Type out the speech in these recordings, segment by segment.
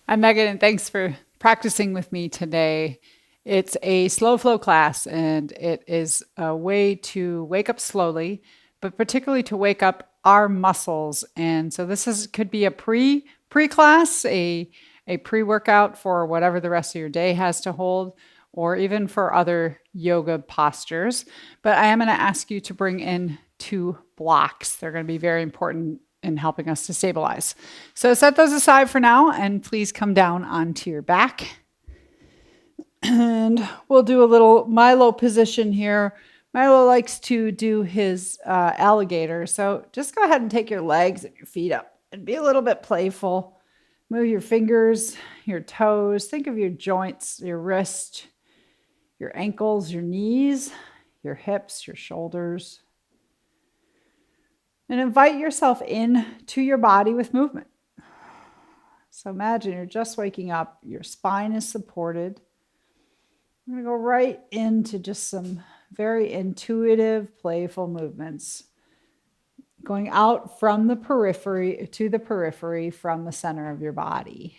I'm Megan, and thanks for practicing with me today. It's a slow flow class, and it is a way to wake up slowly, but particularly to wake up our muscles. And so this is could be a pre class, a pre workout for whatever the rest of your day has to hold, or even for other yoga postures. But I am going to ask you to bring in two blocks. They're going to be very important in helping us to stabilize. So set those aside for now and please come down onto your back. And we'll do a little Milo position here. Milo likes to do his alligator. So just go ahead and take your legs and your feet up and be a little bit playful. Move your fingers, your toes. Think of your joints, your wrist, your ankles, your knees, your hips, your shoulders. And invite yourself in to your body with movement. So imagine you're just waking up, your spine is supported. I'm going to go right into just some very intuitive, playful movements. Going out from the periphery to the periphery from the center of your body.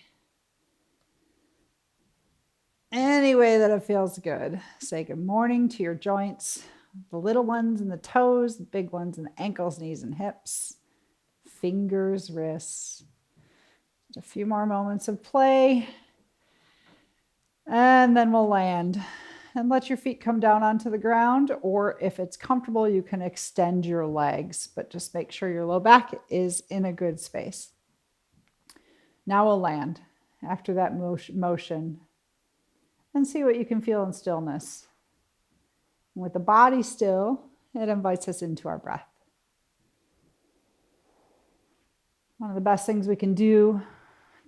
Any way that it feels good. Say good morning to your joints, the little ones and the toes, the big ones and the ankles, knees, and hips, fingers, wrists. Just a few more moments of play. And then we'll land. And let your feet come down onto the ground, or if it's comfortable, you can extend your legs, but just make sure your low back is in a good space. Now we'll land after that motion and see what you can feel in stillness. And with the body still, it invites us into our breath. One of the best things we can do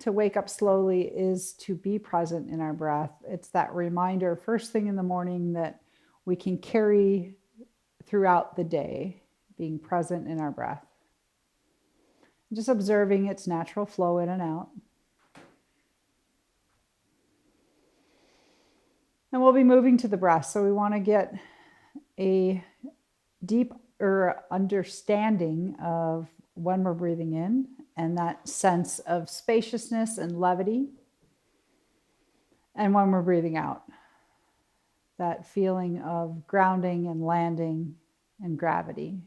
to wake up slowly is to be present in our breath. It's that reminder first thing in the morning that we can carry throughout the day, being present in our breath. Just observing its natural flow in and out. And we'll be moving to the breath. So we want to get a deeper understanding of when we're breathing in and that sense of spaciousness and levity. And when we're breathing out, that feeling of grounding and landing and gravity.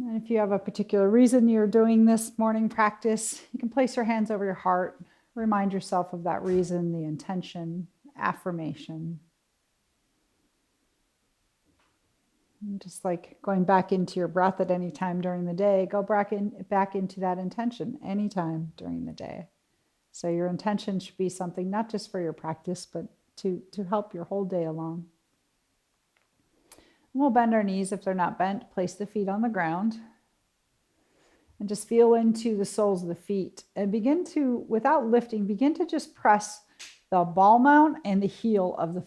And if you have a particular reason you're doing this morning practice, you can place your hands over your heart, remind yourself of that reason, the intention, affirmation. And just like going back into your breath at any time during the day, go back into that intention anytime during the day. So your intention should be something not just for your practice, but to help your whole day along. And we'll bend our knees if they're not bent, place the feet on the ground, and just feel into the soles of the feet. And begin to, without lifting, begin to just press the ball mount and the heel of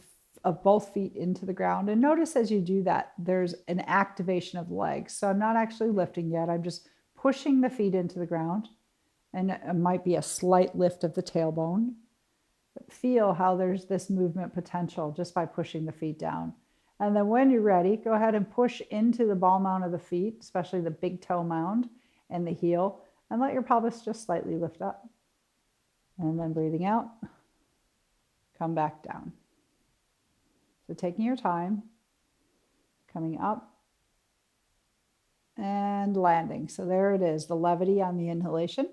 both feet into the ground. And notice as you do that, there's an activation of the legs. So I'm not actually lifting yet. I'm just pushing the feet into the ground. And it might be a slight lift of the tailbone. But feel how there's this movement potential just by pushing the feet down. And then when you're ready, go ahead and push into the ball mound of the feet, especially the big toe mound and the heel, and let your pelvis just slightly lift up. And then breathing out, come back down. So taking your time, coming up and landing. So there it is, the levity on the inhalation.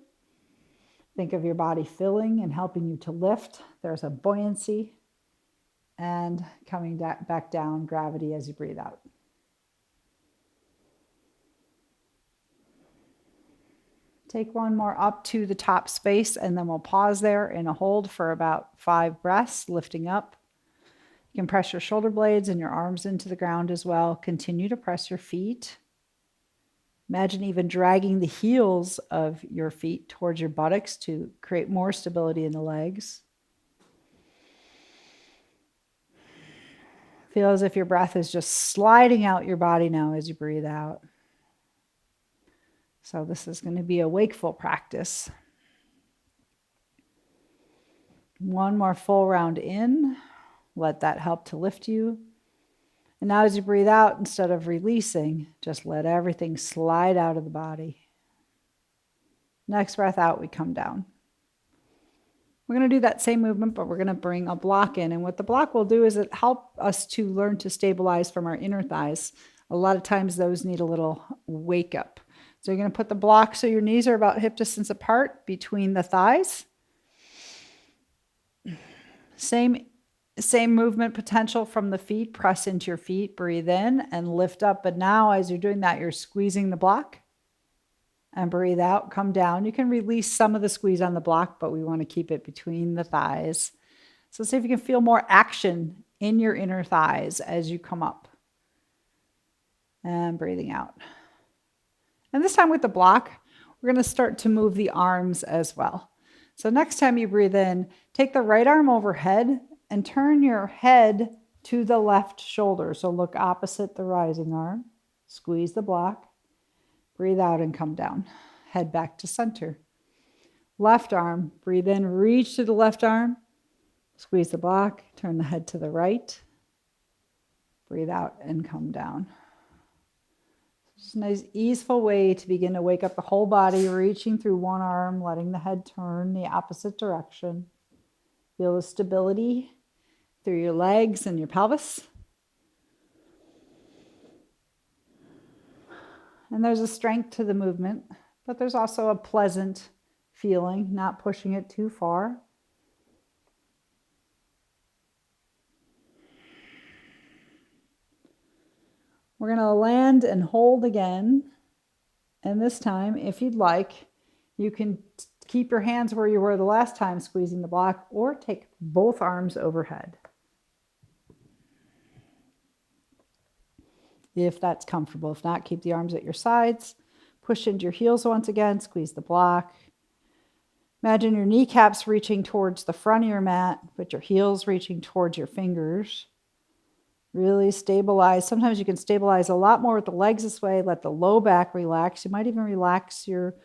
Think of your body filling and helping you to lift. There's a buoyancy and coming back down, gravity as you breathe out. Take one more up to the top space and then we'll pause there in a hold for about 5 breaths, lifting up. You can press your shoulder blades and your arms into the ground as well. Continue to press your feet. Imagine even dragging the heels of your feet towards your buttocks to create more stability in the legs. Feel as if your breath is just sliding out your body now as you breathe out. So this is going to be a wakeful practice. One more full round in. Let that help to lift you. And now as you breathe out, instead of releasing, just let everything slide out of the body. Next breath out, we come down. We're going to do that same movement, but we're going to bring a block in. And what the block will do is it help us to learn to stabilize from our inner thighs. A lot of times those need a little wake up. So you're going to put the block so your knees are about hip distance apart between the thighs. Same movement potential from the feet. Press into your feet, breathe in and lift up. But now as you're doing that, you're squeezing the block. And breathe out, come down. You can release some of the squeeze on the block, but we want to keep it between the thighs. So see if you can feel more action in your inner thighs as you come up. And breathing out. And this time with the block, we're going to start to move the arms as well. So next time you breathe in, take the right arm overhead and turn your head to the left shoulder. So look opposite the rising arm. Squeeze the block. Breathe out and come down. Head back to center. Left arm, breathe in, reach to the left arm. Squeeze the block, turn the head to the right. Breathe out and come down. Just a nice easeful way to begin to wake up the whole body, reaching through one arm, letting the head turn the opposite direction. Feel the stability through your legs and your pelvis. And there's a strength to the movement, but there's also a pleasant feeling, not pushing it too far. We're going to land and hold again. And this time, if you'd like, you can keep your hands where you were the last time squeezing the block, or take both arms overhead. If that's comfortable. If not, keep the arms at your sides. Push into your heels once again. Squeeze the block. Imagine your kneecaps reaching towards the front of your mat, but your heels reaching towards your fingers. Really stabilize. Sometimes you can stabilize a lot more with the legs this way. Let the low back relax. You might even relax your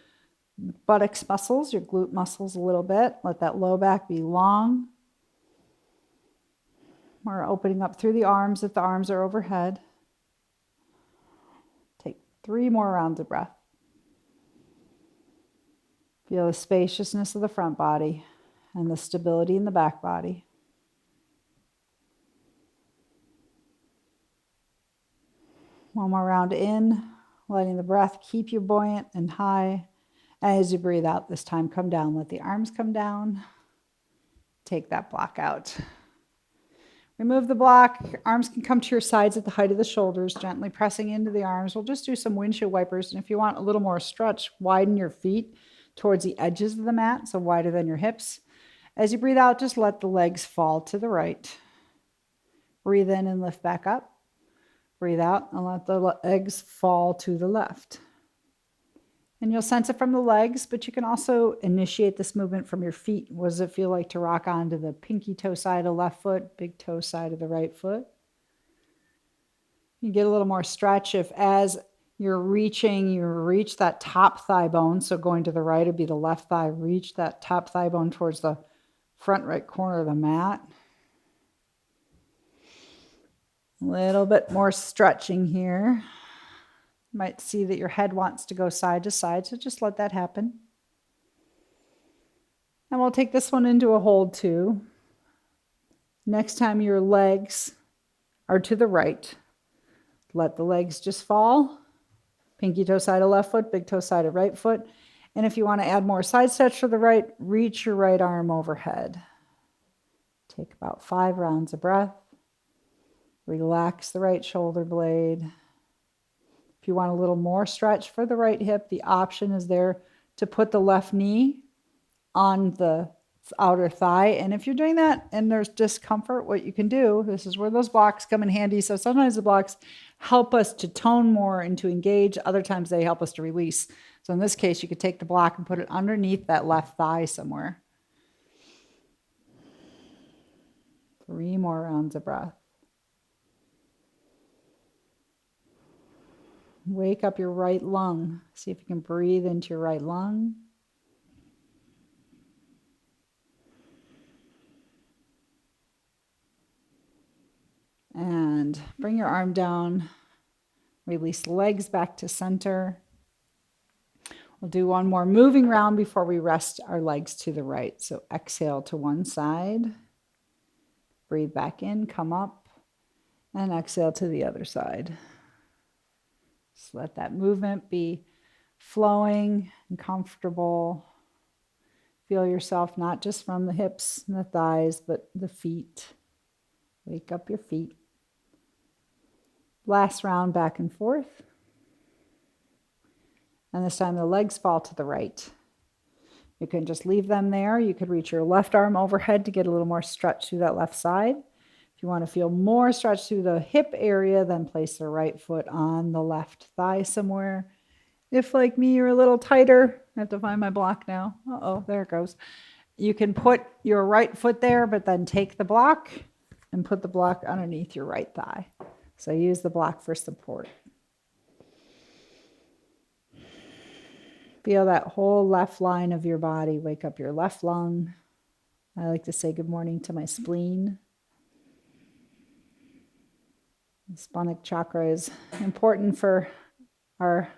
buttocks muscles, your glute muscles a little bit. Let that low back be long. We're opening up through the arms if the arms are overhead. Take 3 more rounds of breath. Feel the spaciousness of the front body and the stability in the back body. One more round in, letting the breath keep you buoyant and high. As you breathe out this time, come down. Let the arms come down. Take that block out. Remove the block. Arms can come to your sides at the height of the shoulders, gently pressing into the arms. We'll just do some windshield wipers. And if you want a little more stretch, widen your feet towards the edges of the mat, so wider than your hips. As you breathe out, just let the legs fall to the right. Breathe in and lift back up. Breathe out and let the legs fall to the left. And you'll sense it from the legs, but you can also initiate this movement from your feet. What does it feel like to rock onto the pinky toe side of the left foot, big toe side of the right foot? You get a little more stretch if as you're reaching, you reach that top thigh bone. So going to the right would be the left thigh. Reach that top thigh bone towards the front right corner of the mat. A little bit more stretching here. You might see that your head wants to go side to side, so just let that happen. And we'll take this one into a hold too. Next time your legs are to the right, let the legs just fall. Pinky toe side of left foot, big toe side of right foot. And if you want to add more side stretch to the right, reach your right arm overhead. Take about 5 rounds of breath. Relax the right shoulder blade. If you want a little more stretch for the right hip, the option is there to put the left knee on the outer thigh. And if you're doing that and there's discomfort, what you can do, this is where those blocks come in handy. So sometimes the blocks help us to tone more and to engage. Other times they help us to release. So in this case, you could take the block and put it underneath that left thigh somewhere. 3 more rounds of breath. Wake up your right lung. See if you can breathe into your right lung. And bring your arm down. Release legs back to center. We'll do one more moving round before we rest our legs to the right. So exhale to one side, breathe back in, come up, and exhale to the other side. Just let that movement be flowing and comfortable. Feel yourself not just from the hips and the thighs, but the feet. Wake up your feet. Last round back and forth. And this time the legs fall to the right. You can just leave them there. You could reach your left arm overhead to get a little more stretch through that left side. If you want to feel more stretch through the hip area, then place the right foot on the left thigh somewhere. If, like me, you're a little tighter, I have to find my block now. Uh-oh, there it goes. You can put your right foot there, but then take the block and put the block underneath your right thigh. So use the block for support. Feel that whole left line of your body. Wake up your left lung. I like to say good morning to my spleen. The splenic chakra is important for our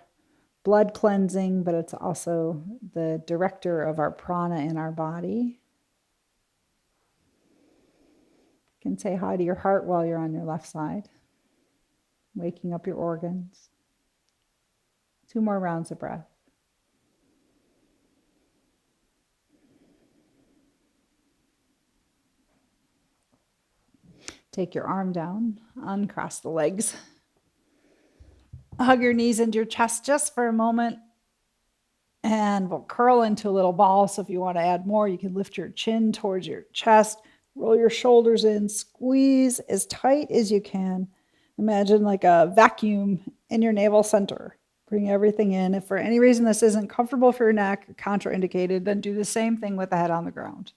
blood cleansing, but it's also the director of our prana in our body. You can say hi to your heart while you're on your left side, waking up your organs. 2 more rounds of breath. Take your arm down, uncross the legs. Hug your knees into your chest just for a moment. And we'll curl into a little ball. So if you want to add more, you can lift your chin towards your chest, roll your shoulders in, squeeze as tight as you can. Imagine like a vacuum in your navel center. Bring everything in. If for any reason this isn't comfortable for your neck, contraindicated, then do the same thing with the head on the ground.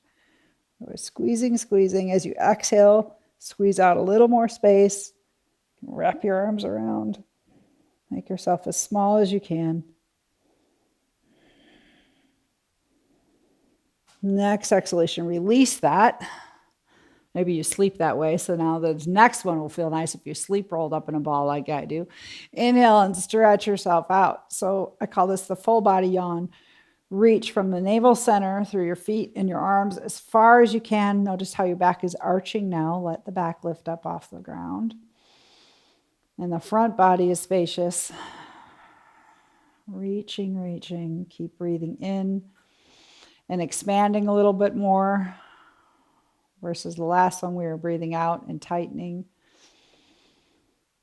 So squeezing, squeezing. As you exhale, squeeze out a little more space. Wrap your arms around. Make yourself as small as you can. Next exhalation, release that. Maybe you sleep that way. So now the next one will feel nice if you sleep rolled up in a ball like I do. Inhale and stretch yourself out. So I call this the full body yawn. Reach from the navel center through your feet and your arms as far as you can. Notice how your back is arching now. Let the back lift up off the ground. And the front body is spacious. Reaching, reaching. Keep breathing in and expanding a little bit more versus the last one we were breathing out and tightening.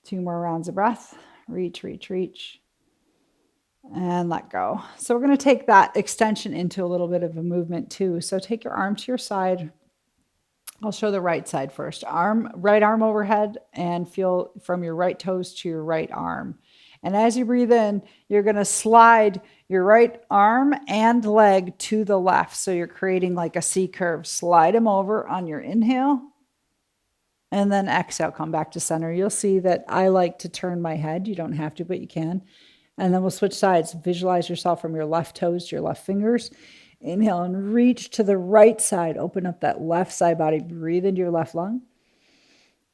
2 more rounds of breath. Reach, reach, reach. And let go. So we're going to take that extension into a little bit of a movement too. So take your arm to your side. I'll show the right side first. Right arm overhead and feel from your right toes to your right arm. And as you breathe in, you're going to slide your right arm and leg to the left. So you're creating like a C curve. Slide them over on your inhale. And then exhale, come back to center. You'll see that I like to turn my head. You don't have to, but you can. And then we'll switch sides. Visualize yourself from your left toes to your left fingers. Inhale and reach to the right side. Open up that left side body. Breathe into your left lung.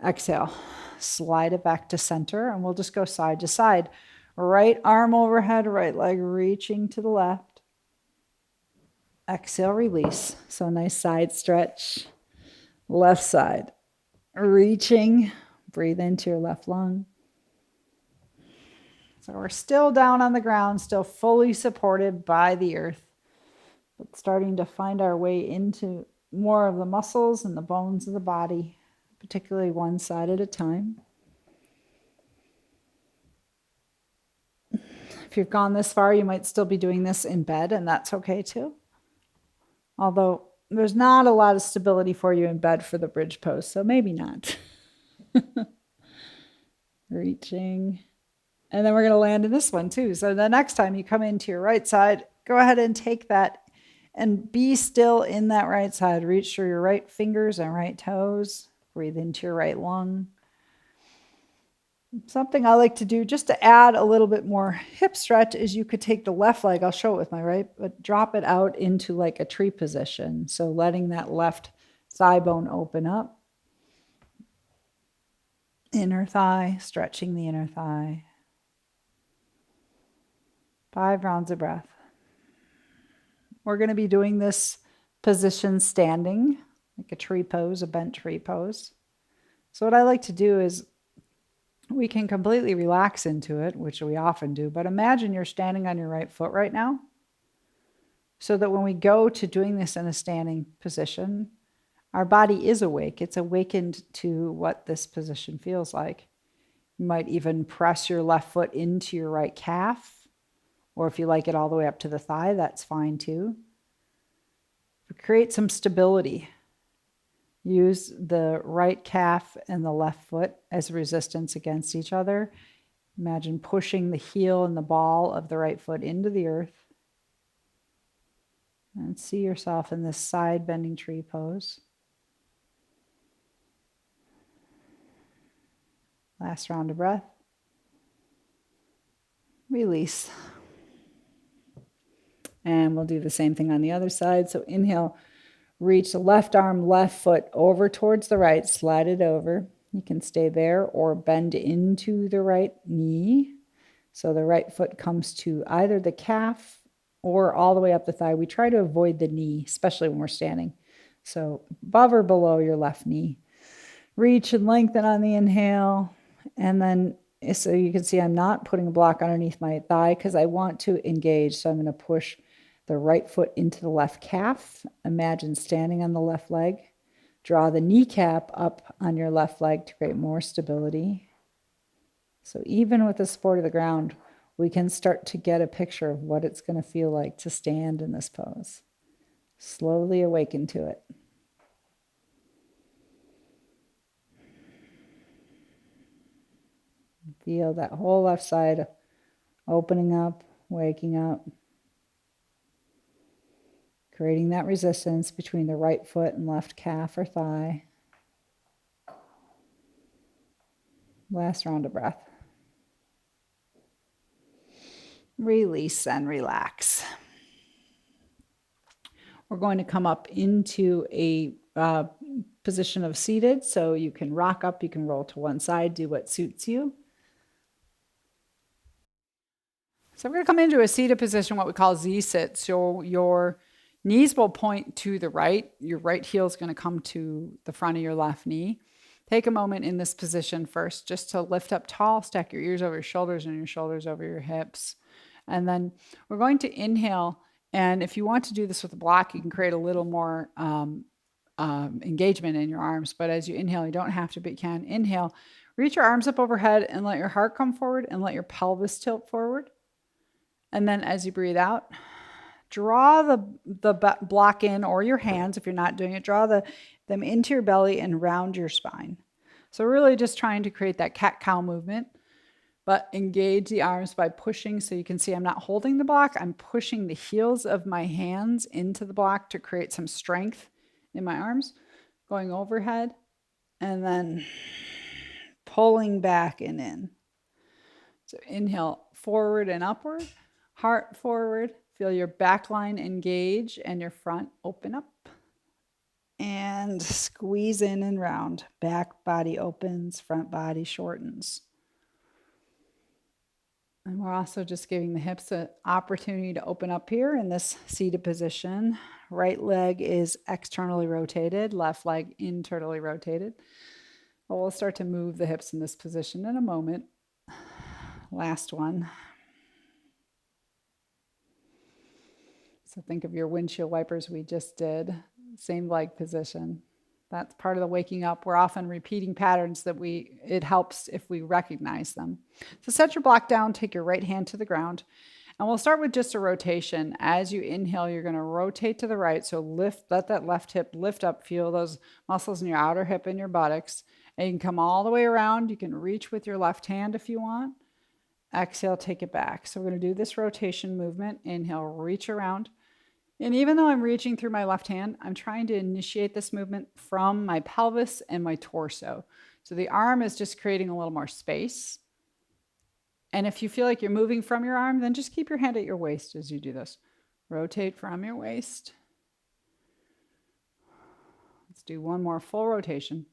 Exhale. Slide it back to center. And we'll just go side to side. Right arm overhead, right leg reaching to the left. Exhale, release. So nice side stretch. Left side. Reaching. Breathe into your left lung. So we're still down on the ground, still fully supported by the earth, but starting to find our way into more of the muscles and the bones of the body, particularly one side at a time. If you've gone this far, you might still be doing this in bed, and that's okay too. Although there's not a lot of stability for you in bed for the bridge pose, so maybe not. Reaching. And then we're going to land in this one too. So the next time you come into your right side, go ahead and take that and be still in that right side. Reach through your right fingers and right toes. Breathe into your right lung. Something I like to do just to add a little bit more hip stretch is you could take the left leg, I'll show it with my right, but drop it out into like a tree position. So letting that left thigh bone open up. Inner thigh, stretching the inner thigh. 5 rounds of breath. We're going to be doing this position standing, like a tree pose, a bent tree pose. So what I like to do is we can completely relax into it, which we often do, but imagine you're standing on your right foot right now, so that when we go to doing this in a standing position, our body is awake. It's awakened to what this position feels like. You might even press your left foot into your right calf, or if you like it all the way up to the thigh, that's fine too. Create some stability. Use the right calf and the left foot as resistance against each other. Imagine pushing the heel and the ball of the right foot into the earth. And see yourself in this side bending tree pose. Last round of breath. Release. And we'll do the same thing on the other side. So inhale, reach the left arm, left foot over towards the right, slide it over. You can stay there or bend into the right knee. So the right foot comes to either the calf or all the way up the thigh. We try to avoid the knee, especially when we're standing. So above or below your left knee. Reach and lengthen on the inhale. And then, so you can see I'm not putting a block underneath my thigh because I want to engage. So I'm going to push the right foot into the left calf. Imagine standing on the left leg. Draw the kneecap up on your left leg to create more stability. So even with the support of the ground, we can start to get a picture of what it's going to feel like to stand in this pose. Slowly awaken to it. Feel that whole left side opening up, waking up. Creating that resistance between the right foot and left calf or thigh. Last round of breath. Release and relax. We're going to come up into a position of seated. So you can rock up, you can roll to one side, do what suits you. So we're going to come into a seated position, what we call Z-sit. So your knees will point to the right. Your right heel is going to come to the front of your left knee. Take a moment in this position first, just to lift up tall, stack your ears over your shoulders and your shoulders over your hips. And then we're going to inhale. And if you want to do this with a block, you can create a little more engagement in your arms. But as you inhale, you don't have to, but you can. Inhale, reach your arms up overhead and let your heart come forward and let your pelvis tilt forward. And then as you breathe out, draw the block in, or your hands, if you're not doing it, draw them into your belly and round your spine. So really just trying to create that cat-cow movement, but engage the arms by pushing. So you can see I'm not holding the block. I'm pushing the heels of my hands into the block to create some strength in my arms, going overhead and then pulling back and in. So inhale forward and upward, heart forward. Feel your back line engage and your front open up. And squeeze in and round. Back body opens, front body shortens. And we're also just giving the hips an opportunity to open up here in this seated position. Right leg is externally rotated, left leg internally rotated. Well, we'll start to move the hips in this position in a moment. Last one. So think of your windshield wipers we just did. Same leg position. That's part of the waking up. We're often repeating patterns that it helps if we recognize them. So set your block down, take your right hand to the ground, and we'll start with just a rotation. As you inhale, you're going to rotate to the right. So let that left hip lift up, feel those muscles in your outer hip and your buttocks. And you can come all the way around. You can reach with your left hand if you want. Exhale, take it back. So we're going to do this rotation movement. Inhale, reach around. And even though I'm reaching through my left hand, I'm trying to initiate this movement from my pelvis and my torso. So the arm is just creating a little more space. And if you feel like you're moving from your arm, then just keep your hand at your waist as you do this. Rotate from your waist. Let's do one more full rotation.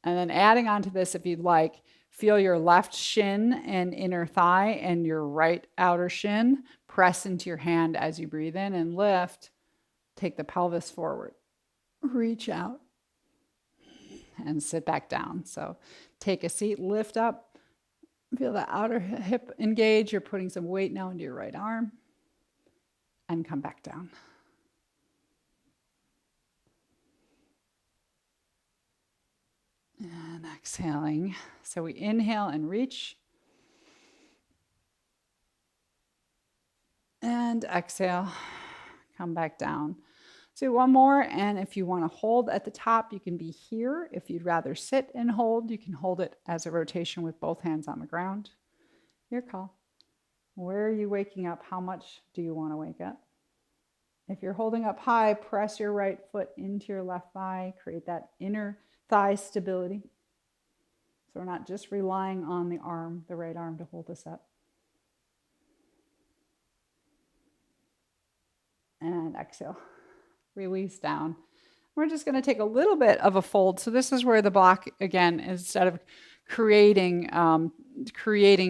And then adding on to this, if you'd like, feel your left shin and inner thigh and your right outer shin press into your hand as you breathe in and lift. Take the pelvis forward. Reach out and sit back down. So take a seat, lift up, feel the outer hip engage. You're putting some weight now into your right arm and come back down. And exhaling. So we inhale and reach. And exhale, come back down. So one more, and if you want to hold at the top, you can be here. If you'd rather sit and hold, you can hold it as a rotation with both hands on the ground. Your call. Where are you waking up? How much do you want to wake up? If you're holding up high, press your right foot into your left thigh, create that inner thigh stability. So we're not just relying on the arm, the right arm to hold us up. And exhale, release down. We're just going to take a little bit of a fold. So this is where the block, again, instead of creating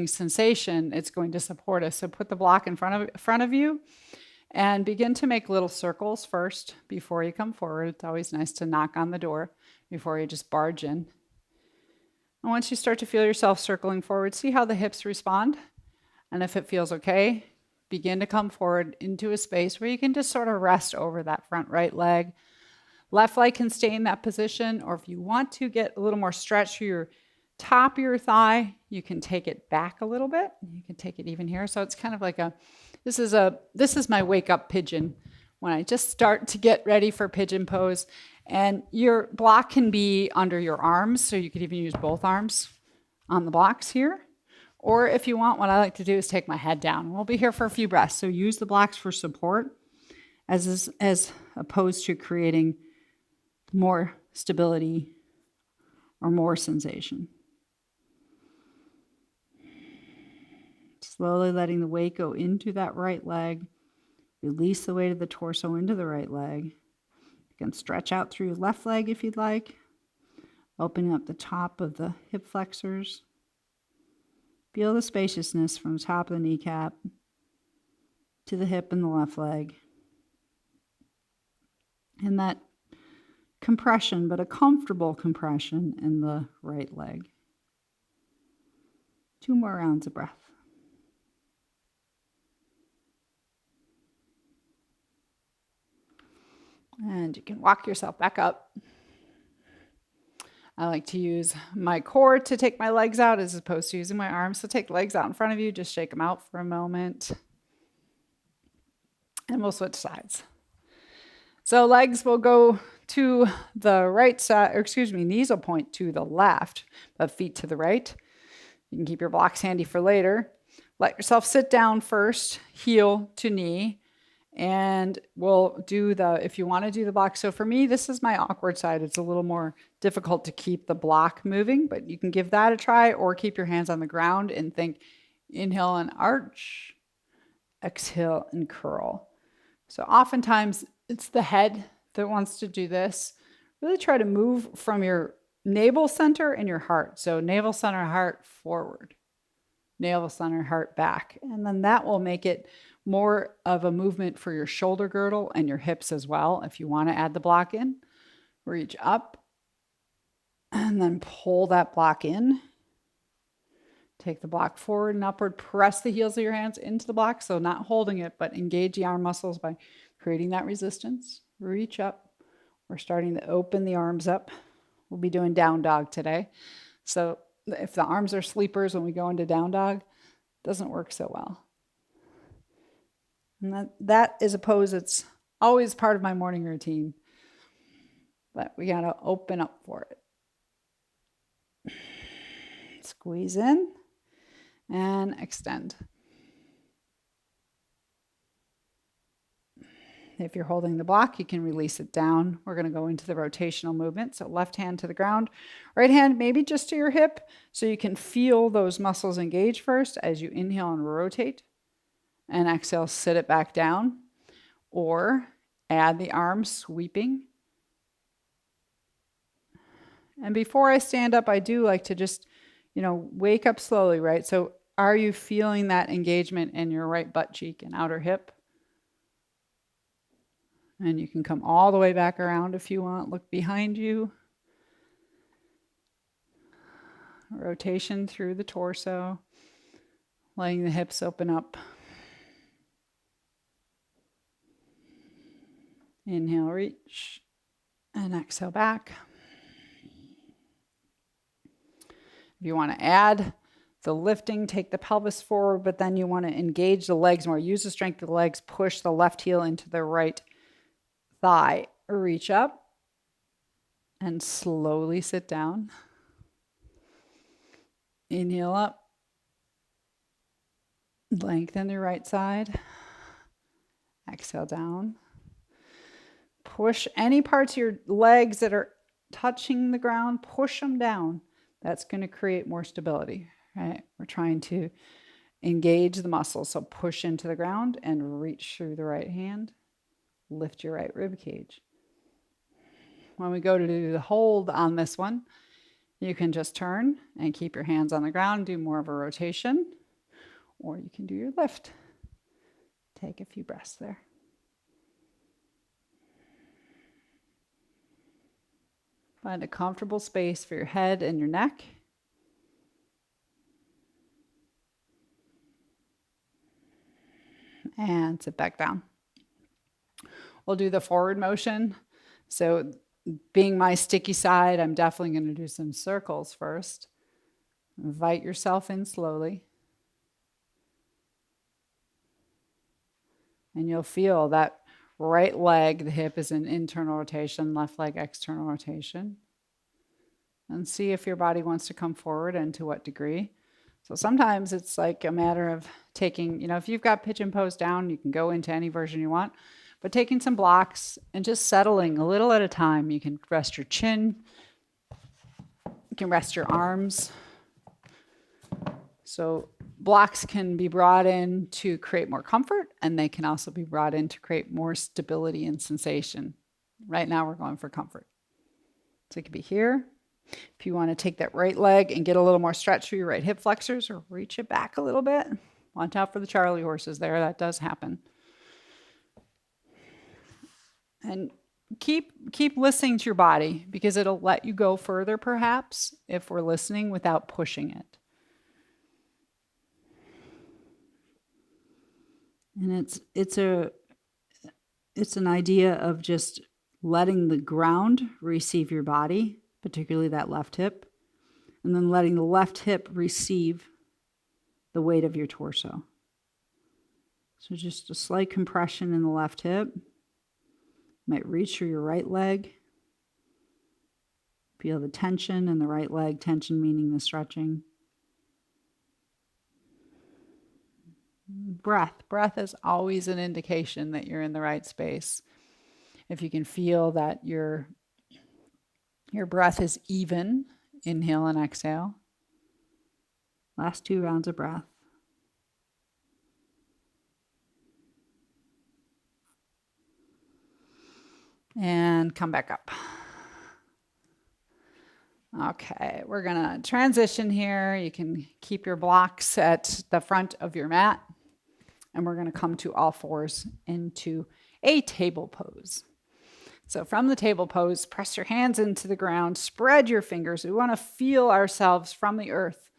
sensation, it's going to support us. So put the block in front of you and begin to make little circles first before you come forward. It's always nice to knock on the door before you just barge in. And once you start to feel yourself circling forward, see how the hips respond. And if it feels okay, begin to come forward into a space where you can just sort of rest over that front right leg. Left leg can stay in that position, or if you want to get a little more stretch through your top of your thigh, you can take it back a little bit. You can take it even here. So it's kind of like this is my wake up pigeon when I just start to get ready for pigeon pose. And your block can be under your arms, so you could even use both arms on the blocks here. Or if you want, what I like to do is take my head down. We'll be here for a few breaths. So use the blocks for support as opposed to creating more stability or more sensation. Slowly letting the weight go into that right leg. Release the weight of the torso into the right leg. You can stretch out through your left leg if you'd like. Opening up the top of the hip flexors. Feel the spaciousness from the top of the kneecap to the hip in the left leg. And that compression, but a comfortable compression in the right leg. 2 more rounds of breath. And you can walk yourself back up. I like to use my core to take my legs out as opposed to using my arms. So take the legs out in front of you, just shake them out for a moment. And we'll switch sides. So legs will go to the right side, knees will point to the left, but feet to the right. You can keep your blocks handy for later. Let yourself sit down first, heel to knee. And we'll do if you want to do the block. So for me, this is my awkward side. It's a little more difficult to keep the block moving, but you can give that a try or keep your hands on the ground and think, inhale and arch, exhale and curl. So oftentimes it's the head that wants to do this. Really try to move from your navel center and your heart. So navel center, heart forward, navel center, heart back. And then that will make it more of a movement for your shoulder girdle and your hips as well. If you want to add the block in, reach up and then pull that block in. Take the block forward and upward. Press the heels of your hands into the block. So not holding it, but engage the arm muscles by creating that resistance. Reach up. We're starting to open the arms up. We'll be doing down dog today. So if the arms are sleepers when we go into down dog, it doesn't work so well. And that is a pose that's always part of my morning routine. But we got to open up for it. Squeeze in and extend. If you're holding the block, you can release it down. We're going to go into the rotational movement. So left hand to the ground, right hand maybe just to your hip so you can feel those muscles engage first as you inhale and rotate. And exhale, sit it back down. Or add the arms sweeping. And before I stand up, I do like to just, wake up slowly, right? So Are you feeling that engagement in your right butt cheek and outer hip? And you can come all the way back around if you want. Look behind you. Rotation through the torso, letting the hips open up. Inhale, reach, and exhale back. If you want to add the lifting, take the pelvis forward, but then you want to engage the legs more. Use the strength of the legs, push the left heel into the right thigh. Reach up and slowly sit down. Inhale up. Lengthen the right side. Exhale down. Push any parts of your legs that are touching the ground, push them down. That's going to create more stability, right? We're trying to engage the muscles. So push into the ground and reach through the right hand. Lift your right rib cage. When we go to do the hold on this one, you can just turn and keep your hands on the ground, do more of a rotation, or you can do your lift. Take a few breaths there. Find a comfortable space for your head and your neck. And sit back down. We'll do the forward motion. So being my sticky side, I'm definitely going to do some circles first. Invite yourself in slowly. And you'll feel that right leg, the hip is an internal rotation, left leg external rotation. And see if your body wants to come forward and to what degree. So sometimes it's like a matter of taking, if you've got pigeon pose down, you can go into any version you want, but taking some blocks and just settling a little at a time. You can rest your chin. You can rest your arms. So blocks can be brought in to create more comfort, and they can also be brought in to create more stability and sensation. Right now we're going for comfort. So it could be here. If you want to take that right leg and get a little more stretch through your right hip flexors, or reach it back a little bit. Watch out for the Charlie horses there. That does happen. And keep listening to your body, because it'll let you go further perhaps if we're listening without pushing it. And it's an idea of just letting the ground receive your body, particularly that left hip, and then letting the left hip receive the weight of your torso. So just a slight compression in the left hip. Might reach through your right leg. Feel the tension in the right leg, tension meaning the stretching. Breath is always an indication that you're in the right space. If you can feel that your breath is even, inhale and exhale. Last 2 rounds of breath. And come back up. Okay, we're gonna transition here. You can keep your blocks at the front of your mat. And we're gonna come to all fours into a table pose. So from the table pose, press your hands into the ground, spread your fingers. We want to feel ourselves from the earth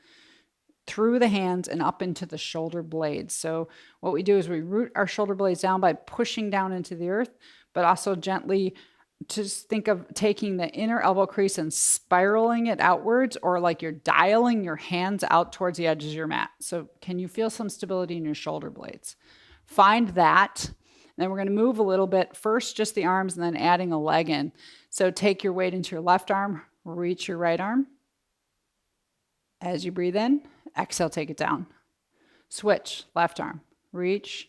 through the hands and up into the shoulder blades. So what we do is we root our shoulder blades down by pushing down into the earth, but also gently just think of taking the inner elbow crease and spiraling it outwards, or like you're dialing your hands out towards the edges of your mat. So can you feel some stability in your shoulder blades? Find that. Then we're going to move a little bit. First, just the arms, and then adding a leg in. So take your weight into your left arm, reach your right arm. As you breathe in, exhale, take it down. Switch, left arm, reach,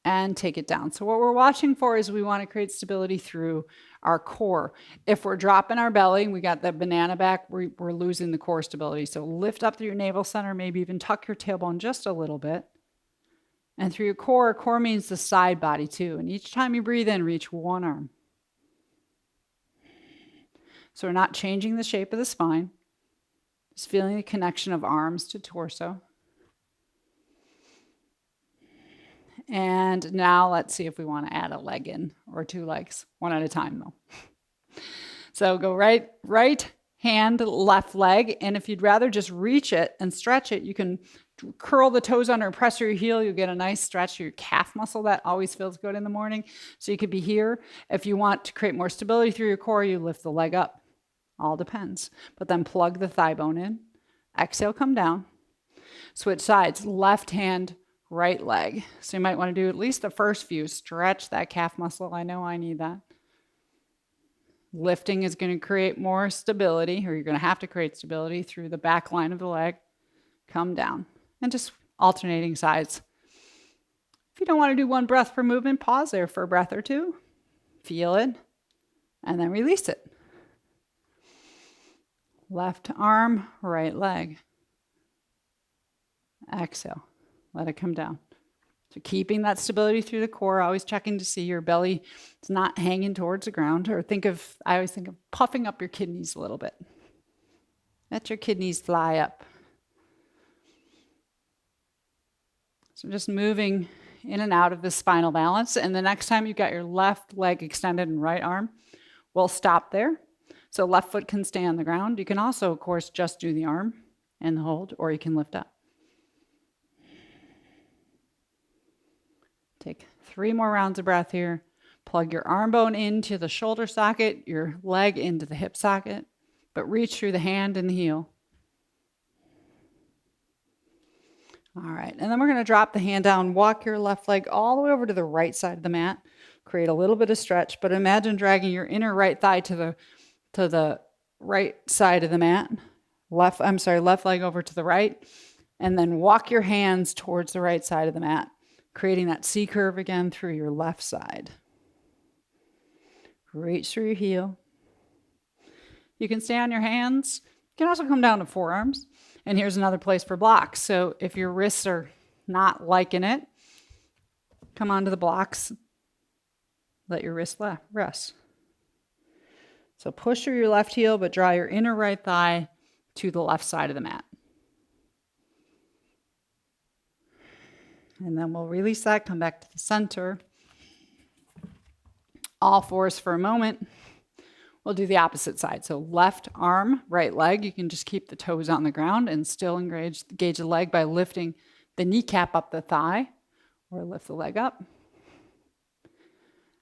and take it down. So what we're watching for is we want to create stability through our core. If we're dropping our belly, we got that banana back, we're losing the core stability. So lift up through your navel center, maybe even tuck your tailbone just a little bit. And through your core means the side body too. And each time you breathe in, reach one arm. So we're not changing the shape of the spine. Just feeling the connection of arms to torso. And now let's see if we want to add a leg in, or 2 legs, one at a time though. So go right hand, left leg. And if you'd rather just reach it and stretch it, you can curl the toes under and press your heel. You'll get a nice stretch to your calf muscle. That always feels good in the morning. So you could be here. If you want to create more stability through your core, you lift the leg up. All depends. But then plug the thigh bone in. Exhale, come down. Switch sides, left hand, right leg. So you might want to do at least the first few. Stretch that calf muscle. I know I need that. Lifting is going to create more stability, or you're going to have to create stability through the back line of the leg. Come down. And just alternating sides. If you don't want to do 1 breath per movement, pause there for a breath or 2. Feel it. And then release it. Left arm, right leg. Exhale. Let it come down. So keeping that stability through the core, always checking to see your belly is not hanging towards the ground. Or I always think of puffing up your kidneys a little bit. Let your kidneys fly up. So just moving in and out of the spinal balance. And the next time you've got your left leg extended and right arm, we'll stop there. So left foot can stay on the ground. You can also, of course, just do the arm and hold, or you can lift up. Take 3 more rounds of breath here. Plug your arm bone into the shoulder socket, your leg into the hip socket, but reach through the hand and the heel. All right, and then we're going to drop the hand down, walk your left leg all the way over to the right side of the mat, create a little bit of stretch, but imagine dragging your inner right thigh to the right side of the mat. Left leg over to the right, and then walk your hands towards the right side of the mat, creating that C curve again through your left side. Reach through your heel. You can stay on your hands. You can also come down to forearms. And here's another place for blocks. So if your wrists are not liking it, come onto the blocks. Let your wrist rest. So push through your left heel, but draw your inner right thigh to the left side of the mat. And then we'll release that, come back to the center. All fours for a moment. We'll do the opposite side. So left arm, right leg. You can just keep the toes on the ground and still engage the leg by lifting the kneecap up the thigh, or lift the leg up.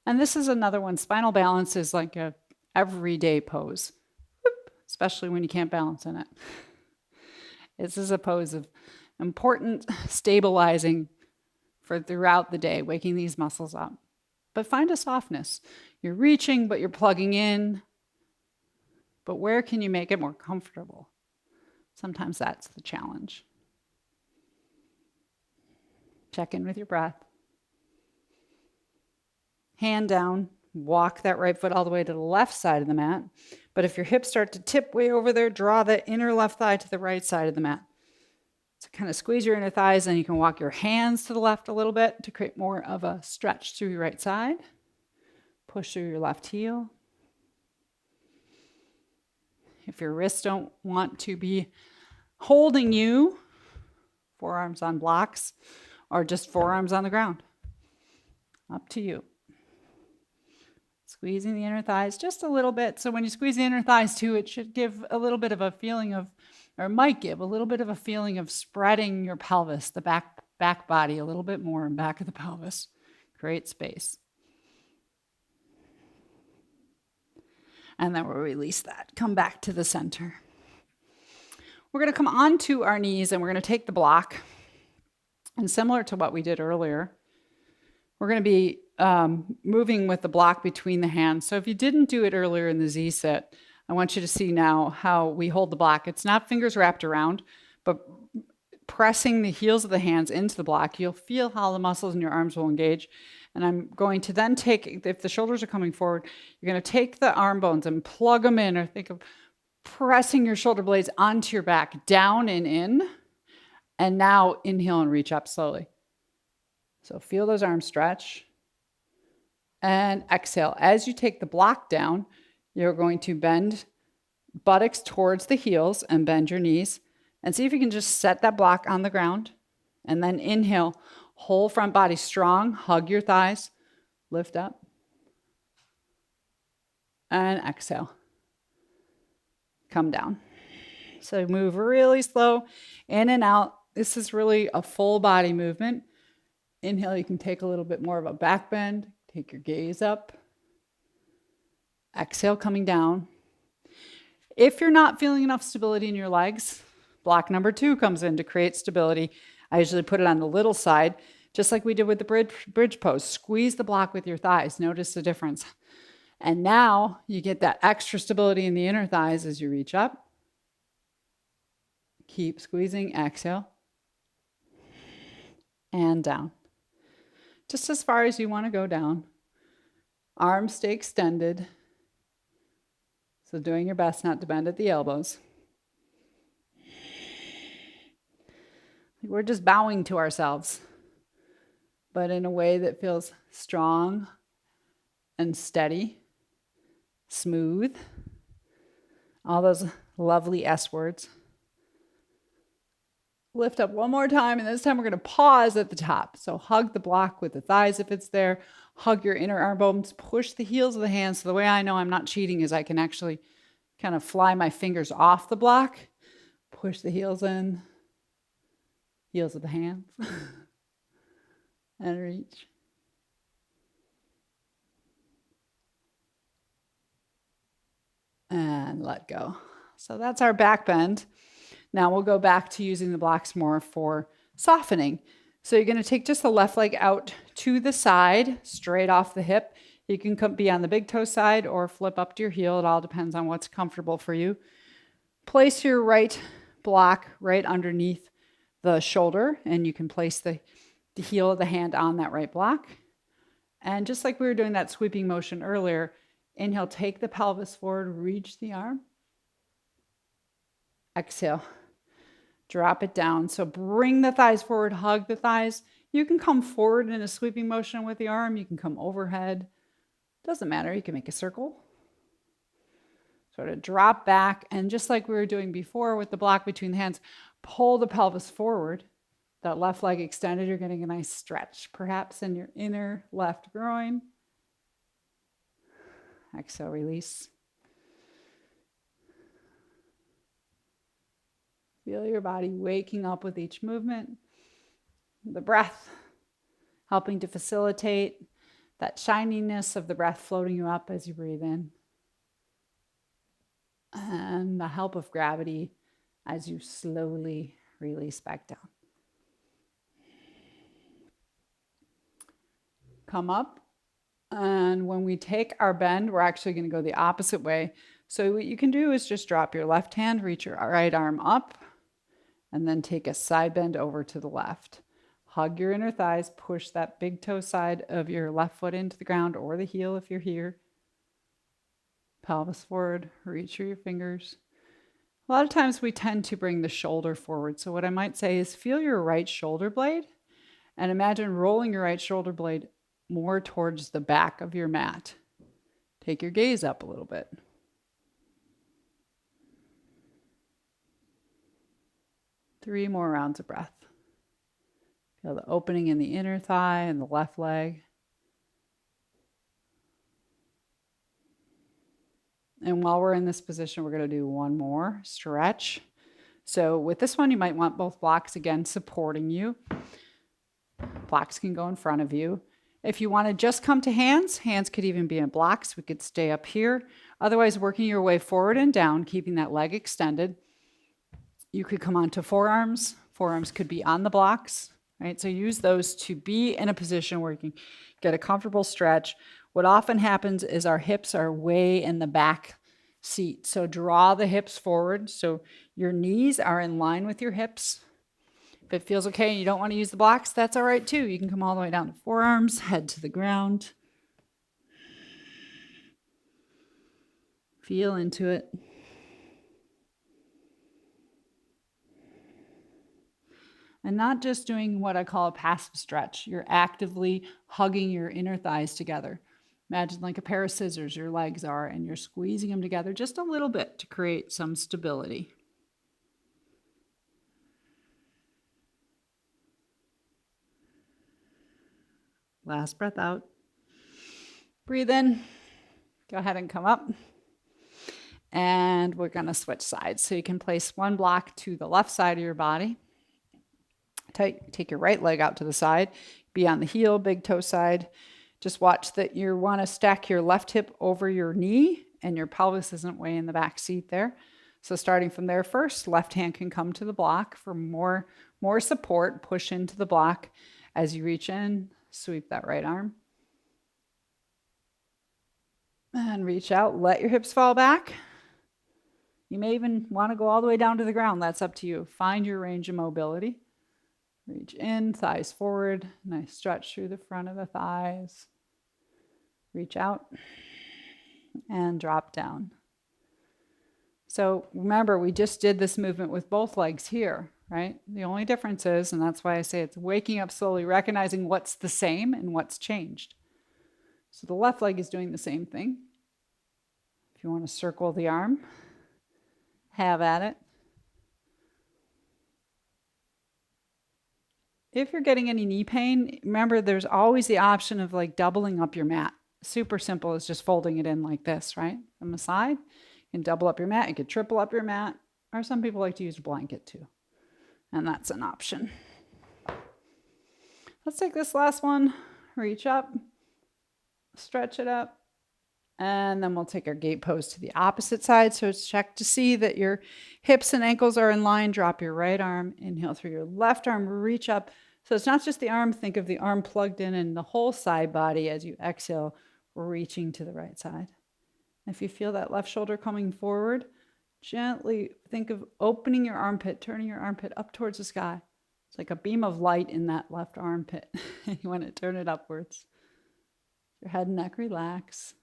And this is another one. Spinal balance is like a everyday pose, especially when you can't balance in it. This is a pose of important stabilizing for throughout the day, waking these muscles up. But find a softness. You're reaching, but you're plugging in. But where can you make it more comfortable? Sometimes that's the challenge. Check in with your breath. Hand down, walk that right foot all the way to the left side of the mat. But if your hips start to tip way over there, draw the inner left thigh to the right side of the mat. So kind of squeeze your inner thighs, and you can walk your hands to the left a little bit to create more of a stretch through your right side. Push through your left heel. If your wrists don't want to be holding you, forearms on blocks, or just forearms on the ground. Up to you. Squeezing the inner thighs just a little bit. So when you squeeze the inner thighs too, it should give a little bit of a feeling of, or might give a little bit of a feeling of spreading your pelvis, the back body a little bit more in back of the pelvis. Create space. And then we'll release that. Come back to the center. We're going to come onto our knees and we're going to take the block. And similar to what we did earlier, we're going to be moving with the block between the hands. So if you didn't do it earlier in the Z-sit, I want you to see now how we hold the block. It's not fingers wrapped around, but pressing the heels of the hands into the block. You'll feel how the muscles in your arms will engage. And I'm going to then take, if the shoulders are coming forward, you're going to take the arm bones and plug them in, or think of pressing your shoulder blades onto your back, down and in. And now inhale and reach up slowly. So feel those arms stretch. And exhale. As you take the block down, you're going to bend buttocks towards the heels and bend your knees. And see if you can just set that block on the ground. And then inhale, whole front body strong, hug your thighs, lift up. And exhale. Come down. So move really slow in and out. This is really a full body movement. Inhale, you can take a little bit more of a back bend. Take your gaze up. Exhale, coming down. If you're not feeling enough stability in your legs, block number 2 comes in to create stability. I usually put it on the little side, just like we did with the bridge pose. Squeeze the block with your thighs. Notice the difference. And now you get that extra stability in the inner thighs as you reach up. Keep squeezing. Exhale. And down. Just as far as you want to go down. Arms stay extended. So doing your best not to bend at the elbows. We're just bowing to ourselves, but in a way that feels strong and steady, smooth. All those lovely S words. Lift up one more time, and this time we're going to pause at the top. So hug the block with the thighs if it's there. Hug your inner arm bones. Push the heels of the hands. So the way I know I'm not cheating is I can actually kind of fly my fingers off the block. Push the heels in. Heels of the hands. And reach. And let go. So that's our back bend. Now we'll go back to using the blocks more for softening. So you're going to take just the left leg out to the side, straight off the hip. You can be on the big toe side or flip up to your heel. It all depends on what's comfortable for you. Place your right block right underneath the shoulder, and you can place the heel of the hand on that right block. And just like we were doing that sweeping motion earlier, inhale, take the pelvis forward, reach the arm. Exhale. Drop it down. So bring the thighs forward, hug the thighs. You can come forward in a sweeping motion with the arm. You can come overhead. Doesn't matter. You can make a circle. Sort of drop back. And just like we were doing before with the block between the hands, pull the pelvis forward. That left leg extended. You're getting a nice stretch, perhaps in your inner left groin. Exhale, release. Feel your body waking up with each movement. The breath helping to facilitate that shininess of the breath floating you up as you breathe in. And the help of gravity as you slowly release back down. Come up. And when we take our bend, we're actually going to go the opposite way. So what you can do is just drop your left hand, reach your right arm up, and then take a side bend over to the left. Hug your inner thighs, push that big toe side of your left foot into the ground or the heel if you're here. Pelvis forward, reach through your fingers. A lot of times we tend to bring the shoulder forward. So what I might say is feel your right shoulder blade and imagine rolling your right shoulder blade more towards the back of your mat. Take your gaze up a little bit. Three more rounds of breath. Feel the opening in the inner thigh and the left leg. And while we're in this position, we're going to do one more stretch. So with this one, you might want both blocks again supporting you. Blocks can go in front of you. If you want to just come to hands, hands could even be in blocks. We could stay up here. Otherwise, working your way forward and down, keeping that leg extended. You could come onto forearms. Forearms could be on the blocks, right? So use those to be in a position where you can get a comfortable stretch. What often happens is our hips are way in the back seat. So draw the hips forward so your knees are in line with your hips. If it feels okay and you don't want to use the blocks, that's all right too. You can come all the way down to forearms, head to the ground. Feel into it. And not just doing what I call a passive stretch. You're actively hugging your inner thighs together. Imagine like a pair of scissors your legs are, and you're squeezing them together just a little bit to create some stability. Last breath out. Breathe in. Go ahead and come up. And we're going to switch sides. So you can place one block to the left side of your body. Take your right leg out to the side. Be on the heel, big toe side. Just watch that you want to stack your left hip over your knee and your pelvis isn't way in the back seat there. So starting from there first, left hand can come to the block for more support. Push into the block. As you reach in, sweep that right arm. And reach out. Let your hips fall back. You may even want to go all the way down to the ground. That's up to you. Find your range of mobility. Reach in, thighs forward. Nice stretch through the front of the thighs. Reach out and drop down. So remember, we just did this movement with both legs here, right? The only difference is, and that's why I say it's waking up slowly, recognizing what's the same and what's changed. So the left leg is doing the same thing. If you want to circle the arm, have at it. If you're getting any knee pain, remember there's always the option of like doubling up your mat. Super simple is just folding it in like this, right? From the side, you can double up your mat, you could triple up your mat, or some people like to use a blanket too. And that's an option. Let's take this last one, reach up, stretch it up, and then we'll take our gate pose to the opposite side. So check to see that your hips and ankles are in line. Drop your right arm, inhale through your left arm, reach up. So it's not just the arm, think of the arm plugged in and the whole side body as you exhale, reaching to the right side. If you feel that left shoulder coming forward, gently think of opening your armpit, turning your armpit up towards the sky. It's like a beam of light in that left armpit. You want to turn it upwards. Your head and neck relax.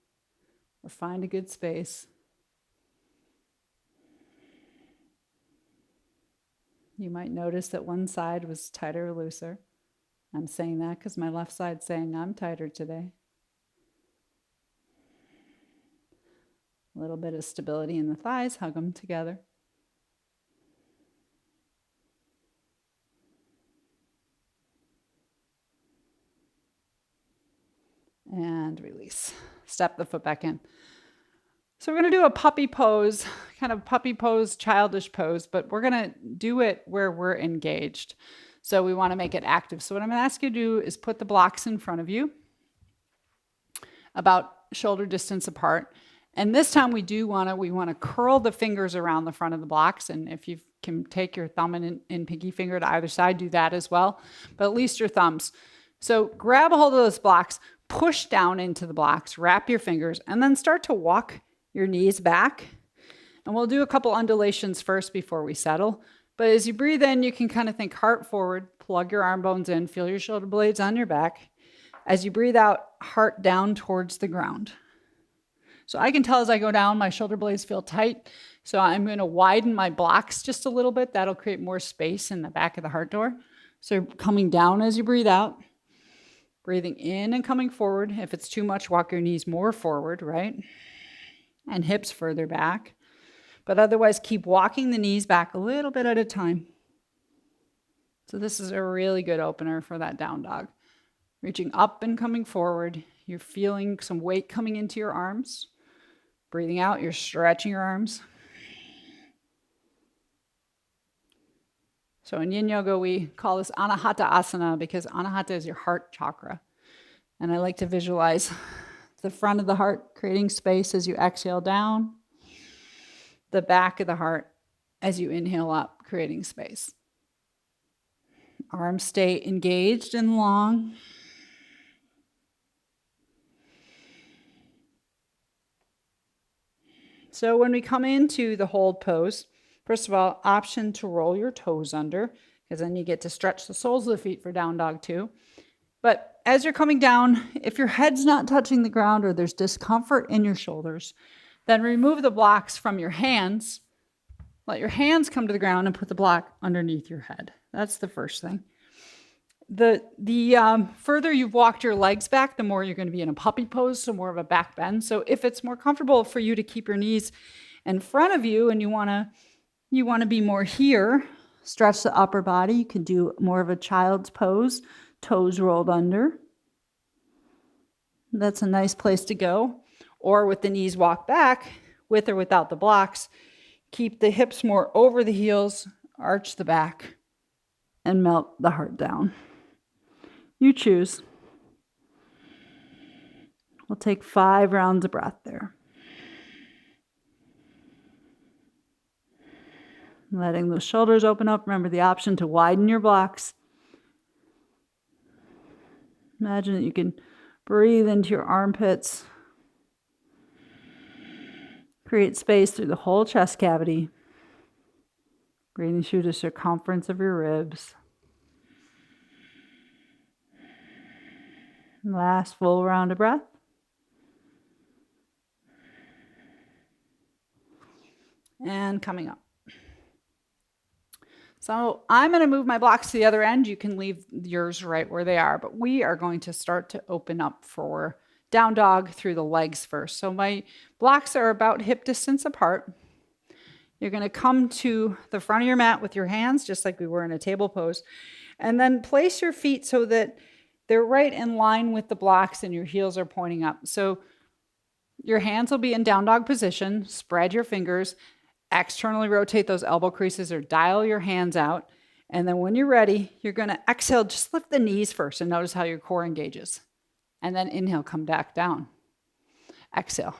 Or find a good space. You might notice that one side was tighter or looser. I'm saying that because my left side's saying I'm tighter today. A little bit of stability in the thighs, hug them together. And release. Step the foot back in. So we're going to do a puppy pose, kind of puppy pose, childish pose, but we're going to do it where we're engaged. So we want to make it active. So what I'm going to ask you to do is put the blocks in front of you, about shoulder distance apart. And this time we want to curl the fingers around the front of the blocks. And if you can take your thumb and pinky finger to either side, do that as well. But at least your thumbs. So grab a hold of those blocks, push down into the blocks, wrap your fingers, and then start to walk your knees back. And we'll do a couple undulations first before we settle. But as you breathe in, you can kind of think heart forward, plug your arm bones in, feel your shoulder blades on your back. As you breathe out, heart down towards the ground. So I can tell as I go down, my shoulder blades feel tight. So I'm going to widen my blocks just a little bit. That'll create more space in the back of the heart door. So coming down as you breathe out. Breathing in and coming forward. If it's too much, walk your knees more forward, right? And hips further back. But otherwise, keep walking the knees back a little bit at a time. So this is a really good opener for that down dog. Reaching up and coming forward. You're feeling some weight coming into your arms. Breathing out, you're stretching your arms. So in Yin Yoga, we call this Anahata Asana because Anahata is your heart chakra. And I like to visualize the front of the heart creating space as you exhale down, the back of the heart as you inhale up, creating space. Arms stay engaged and long. So when we come into the hold pose, first of all, option to roll your toes under, because then you get to stretch the soles of the feet for down dog too. But as you're coming down, if your head's not touching the ground or there's discomfort in your shoulders, then remove the blocks from your hands. Let your hands come to the ground and put the block underneath your head. That's the first thing. the further you've walked your legs back, the more you're going to be in a puppy pose, so more of a back bend. So if it's more comfortable for you to keep your knees in front of you and you want to be more here, stretch the upper body. You can do more of a child's pose, toes rolled under. That's a nice place to go. Or with the knees walk back, with or without the blocks. Keep the hips more over the heels, arch the back, and melt the heart down. You choose. We'll take 5 rounds of breath there. Letting those shoulders open up. Remember the option to widen your blocks. Imagine that you can breathe into your armpits. Create space through the whole chest cavity. Breathing through the circumference of your ribs. Last full round of breath. And coming up. So I'm going to move my blocks to the other end. You can leave yours right where they are, but we are going to start to open up for down dog through the legs first. So my blocks are about hip distance apart. You're going to come to the front of your mat with your hands, just like we were in a table pose, and then place your feet so that they're right in line with the blocks and your heels are pointing up. So your hands will be in down dog position. Spread your fingers. Externally rotate those elbow creases or dial your hands out. And then when you're ready, you're going to exhale, just lift the knees first and notice how your core engages. And then inhale, come back down. Exhale,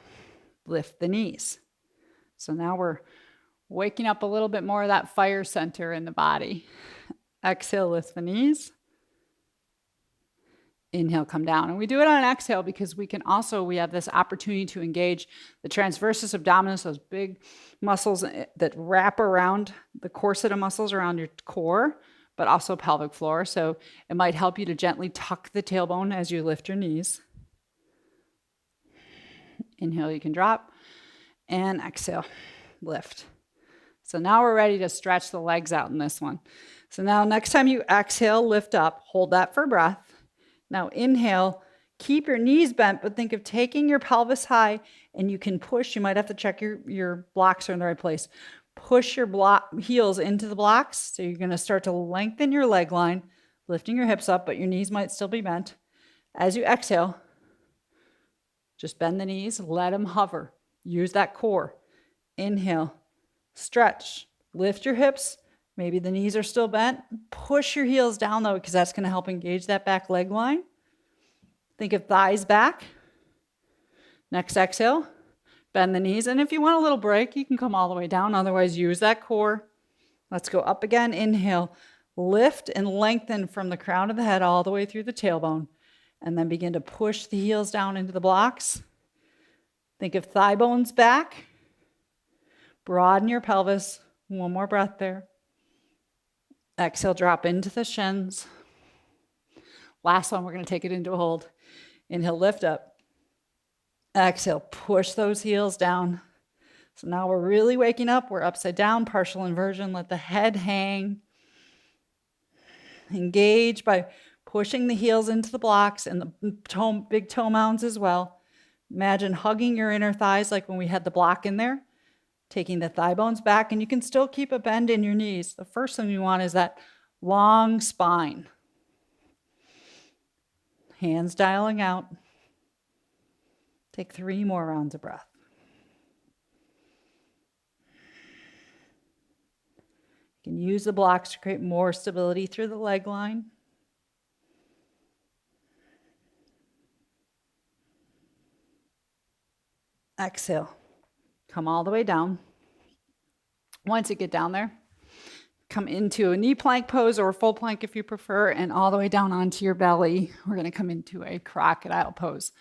lift the knees. So now we're waking up a little bit more of that fire center in the body. Exhale, lift the knees. Inhale, come down. And we do it on an exhale because we have this opportunity to engage the transversus abdominis, those big muscles that wrap around the corset of muscles around your core, but also pelvic floor. So it might help you to gently tuck the tailbone as you lift your knees. Inhale, you can drop. And exhale, lift. So now we're ready to stretch the legs out in this one. So now next time you exhale, lift up, hold that for breath. Now inhale, keep your knees bent, but think of taking your pelvis high and you can push. You might have to check your blocks are in the right place. Push your heels into the blocks. So you're going to start to lengthen your leg line, lifting your hips up, but your knees might still be bent. As you exhale, just bend the knees, let them hover. Use that core. Inhale, stretch, lift your hips. Maybe the knees are still bent. Push your heels down though, because that's going to help engage that back leg line. Think of thighs back. Next exhale, bend the knees. And if you want a little break, you can come all the way down. Otherwise, use that core. Let's go up again. Inhale, lift and lengthen from the crown of the head all the way through the tailbone. And then begin to push the heels down into the blocks. Think of thigh bones back. Broaden your pelvis. One more breath there. Exhale, drop into the shins. Last one, we're going to take it into a hold. Inhale, lift up. Exhale, push those heels down. So now we're really waking up. We're upside down, partial inversion. Let the head hang. Engage by pushing the heels into the blocks and the big toe mounds as well. Imagine hugging your inner thighs like when we had the block in there. Taking the thigh bones back, and you can still keep a bend in your knees. The first thing you want is that long spine. Hands dialing out. Take 3 more rounds of breath. You can use the blocks to create more stability through the leg line. Exhale. Come all the way down. Once you get down there, come into a knee plank pose or a full plank if you prefer, and all the way down onto your belly. We're going to come into a crocodile pose.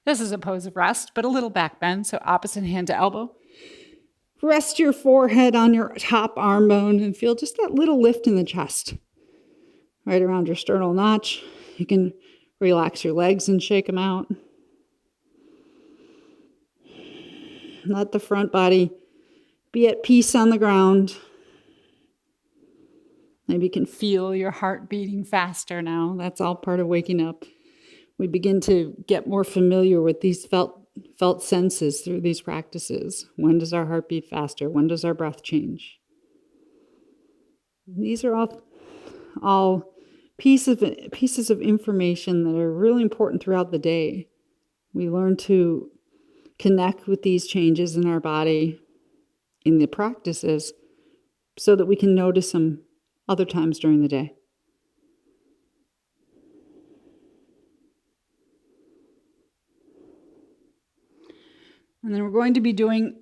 This is a pose of rest, but a little back bend, so opposite hand to elbow. Rest your forehead on your top arm bone and feel just that little lift in the chest. Right around your sternal notch. You can relax your legs and shake them out. Let the front body be at peace on the ground. Maybe you can feel your heart beating faster now. That's all part of waking up. We begin to get more familiar with these felt senses through these practices. When does our heart beat faster? When does our breath change? These are all pieces of information that are really important throughout the day. We learn to connect with these changes in our body in the practices so that we can notice them other times during the day. And then we're going to be doing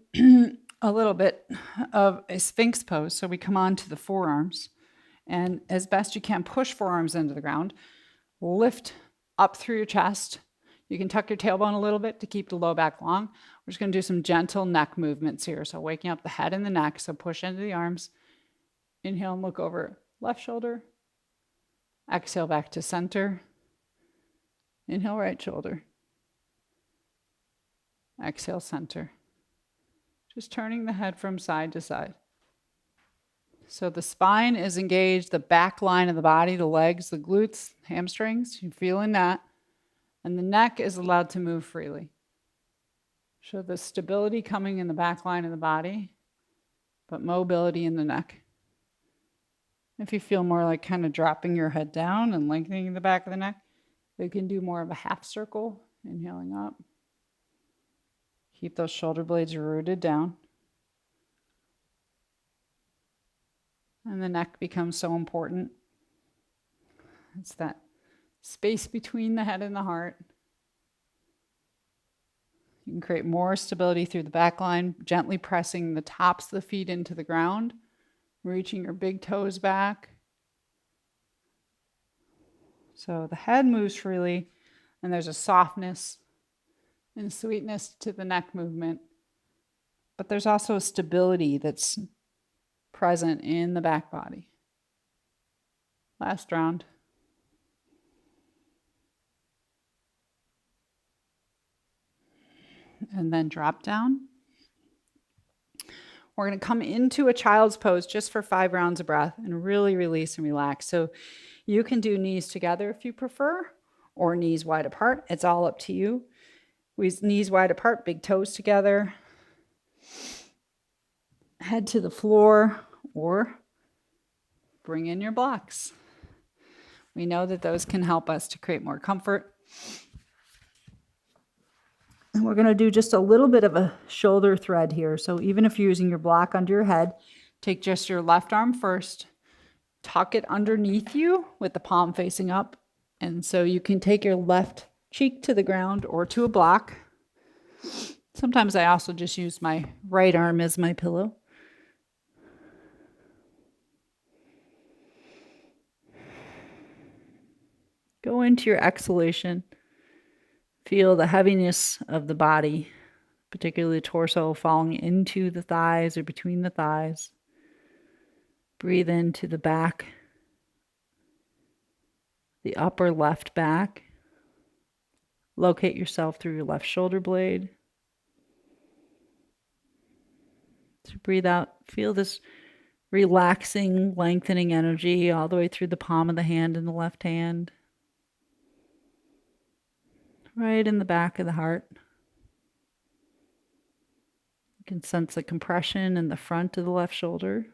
a little bit of a Sphinx pose. So we come on to the forearms, and as best you can, push forearms into the ground. Lift up through your chest. You can tuck your tailbone a little bit to keep the low back long. We're just going to do some gentle neck movements here. So waking up the head and the neck. So push into the arms. Inhale and look over left shoulder. Exhale back to center. Inhale right shoulder. Exhale center. Just turning the head from side to side. So the spine is engaged, the back line of the body, the legs, the glutes, hamstrings, you're feeling that. And the neck is allowed to move freely. So the stability coming in the back line of the body, but mobility in the neck. If you feel more like kind of dropping your head down and lengthening the back of the neck, you can do more of a half circle, inhaling up. Keep those shoulder blades rooted down. And the neck becomes so important. It's that space between the head and the heart. You can create more stability through the back line, gently pressing the tops of the feet into the ground, reaching your big toes back. So the head moves freely, and there's a softness and sweetness to the neck movement. But there's also a stability that's present in the back body. Last round. And then drop down. We're going to come into a child's pose just for 5 rounds of breath and really release and relax. So you can do knees together if you prefer, or knees wide apart. It's all up to you. Knees wide apart, big toes together. Head to the floor, or bring in your blocks. We know that those can help us to create more comfort. And we're going to do just a little bit of a shoulder thread here. So even if you're using your block under your head, take just your left arm first, tuck it underneath you with the palm facing up. And so you can take your left cheek to the ground or to a block. Sometimes I also just use my right arm as my pillow. Go into your exhalation. Feel the heaviness of the body, particularly the torso, falling into the thighs or between the thighs. Breathe into the back, the upper left back. Locate yourself through your left shoulder blade. So breathe out. Feel this relaxing, lengthening energy all the way through the palm of the hand and the left hand. Right in the back of the heart. You can sense the compression in the front of the left shoulder.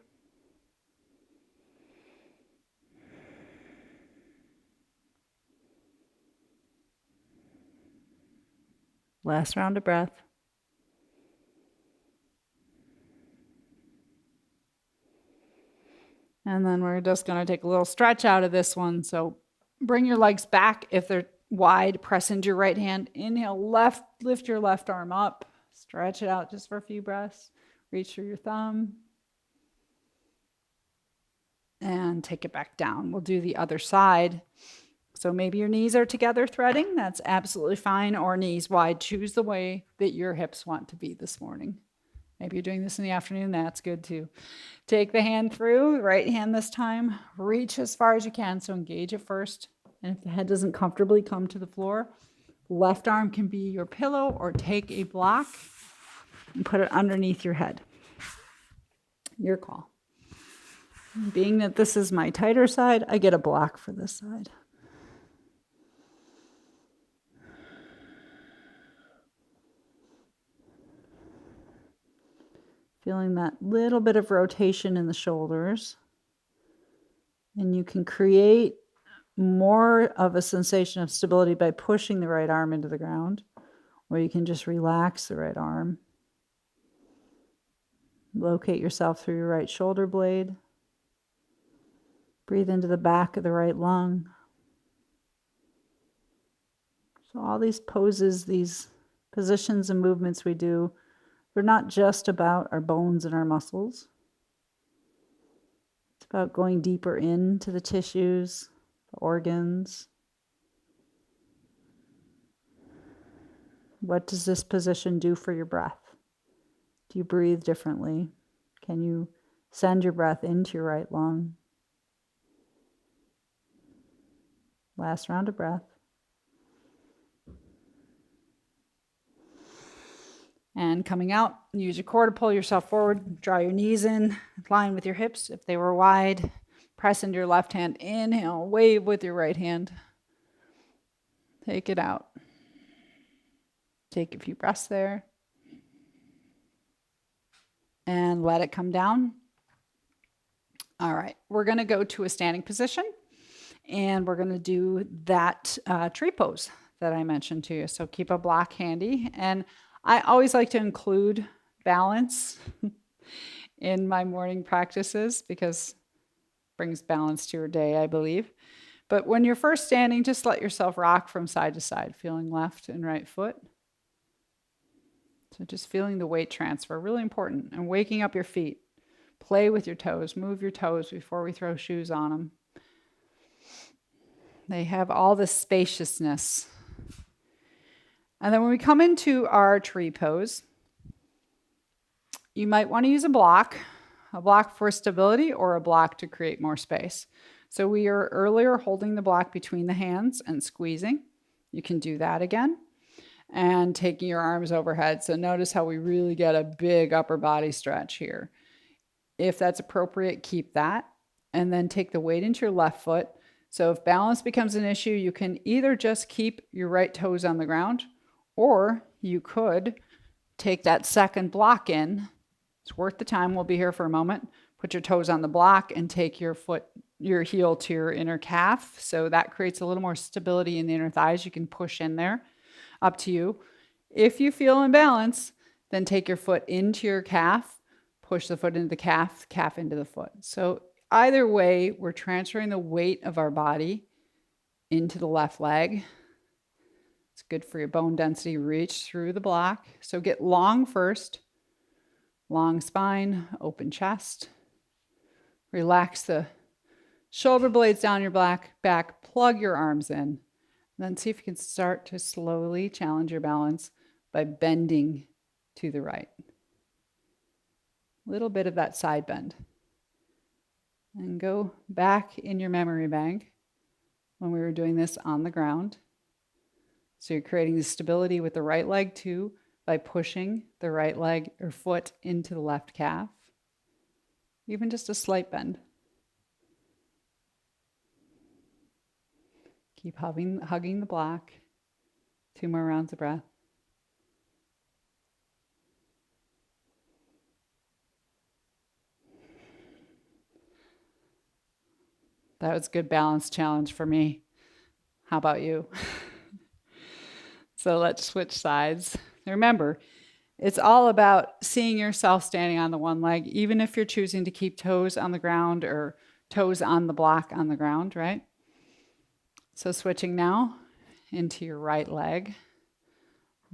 Last round of breath. And then we're just going to take a little stretch out of this one. So bring your legs back if they're wide. Press into your right hand. Inhale, lift your left arm up. Stretch it out just for a few breaths. Reach through your thumb. And take it back down. We'll do the other side. So maybe your knees are together threading. That's absolutely fine. Or knees wide. Choose the way that your hips want to be this morning. Maybe you're doing this in the afternoon. That's good too. Take the hand through, right hand this time. Reach as far as you can. So engage it first. And if the head doesn't comfortably come to the floor, left arm can be your pillow, or take a block and put it underneath your head. Your call. Being that this is my tighter side, I get a block for this side. Feeling that little bit of rotation in the shoulders. And you can create more of a sensation of stability by pushing the right arm into the ground, or you can just relax the right arm. Locate yourself through your right shoulder blade. Breathe into the back of the right lung. So all these poses, these positions and movements we do, they're not just about our bones and our muscles. It's about going deeper into the tissues, the organs. What does this position do for your breath? Do you breathe differently? Can you send your breath into your right lung? Last round of breath. And coming out, use your core to pull yourself forward. Draw your knees in line with your hips if they were wide. Press into your left hand. Inhale, wave with your right hand. Take it out. Take a few breaths there. And let it come down. All right, we're going to go to a standing position. And we're going to do that tree pose that I mentioned to you. So keep a block handy. And I always like to include balance in my morning practices because it brings balance to your day, I believe. But when you're first standing, just let yourself rock from side to side, feeling left and right foot. So just feeling the weight transfer, really important. And waking up your feet. Play with your toes, move your toes before we throw shoes on them. They have all this spaciousness. And then when we come into our tree pose, you might want to use a block for stability or a block to create more space. So we were earlier holding the block between the hands and squeezing. You can do that again. And taking your arms overhead. So notice how we really get a big upper body stretch here. If that's appropriate, keep that. And then take the weight into your left foot. So if balance becomes an issue, you can either just keep your right toes on the ground, or you could take that second block in. It's worth the time. We'll be here for a moment. Put your toes on the block and take your heel to your inner calf. So that creates a little more stability in the inner thighs. You can push in there. Up to you. If you feel imbalance, then take your foot into your calf, push the foot into the calf into the foot. So either way, we're transferring the weight of our body into the left leg. It's good for your bone density. Reach through the block. So get long first. Long spine, open chest. Relax the shoulder blades down your back. Plug your arms in. Then see if you can start to slowly challenge your balance by bending to the right. A little bit of that side bend. And go back in your memory bank when we were doing this on the ground. So you're creating the stability with the right leg too by pushing the right leg or foot into the left calf. Even just a slight bend. Keep hugging the block. 2 more rounds of breath. That was a good balance challenge for me. How about you? So let's switch sides. Remember, it's all about seeing yourself standing on the one leg, even if you're choosing to keep toes on the ground or toes on the block on the ground, right? So switching now into your right leg.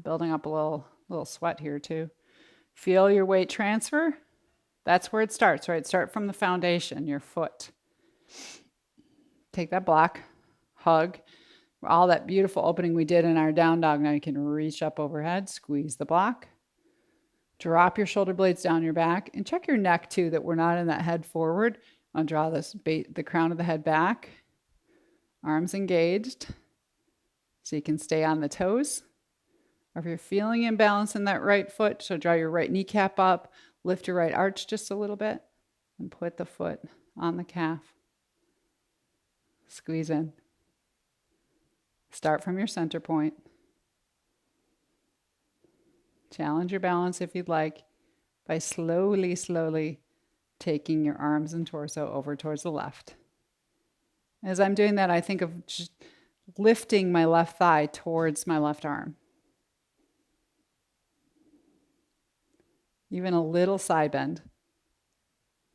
Building up a little sweat here too. Feel your weight transfer. That's where it starts, right? Start from the foundation, your foot. Take that block, hug. All that beautiful opening we did in our down dog. Now you can reach up overhead, squeeze the block. Drop your shoulder blades down your back and check your neck too, that we're not in that head forward. I'll draw the crown of the head back. Arms engaged. So you can stay on the toes. Or if you're feeling imbalance in that right foot, so draw your right kneecap up, lift your right arch just a little bit, and put the foot on the calf. Squeeze in. Start from your center point. Challenge your balance if you'd like by slowly, slowly taking your arms and torso over towards the left. As I'm doing that, I think of just lifting my left thigh towards my left arm. Even a little side bend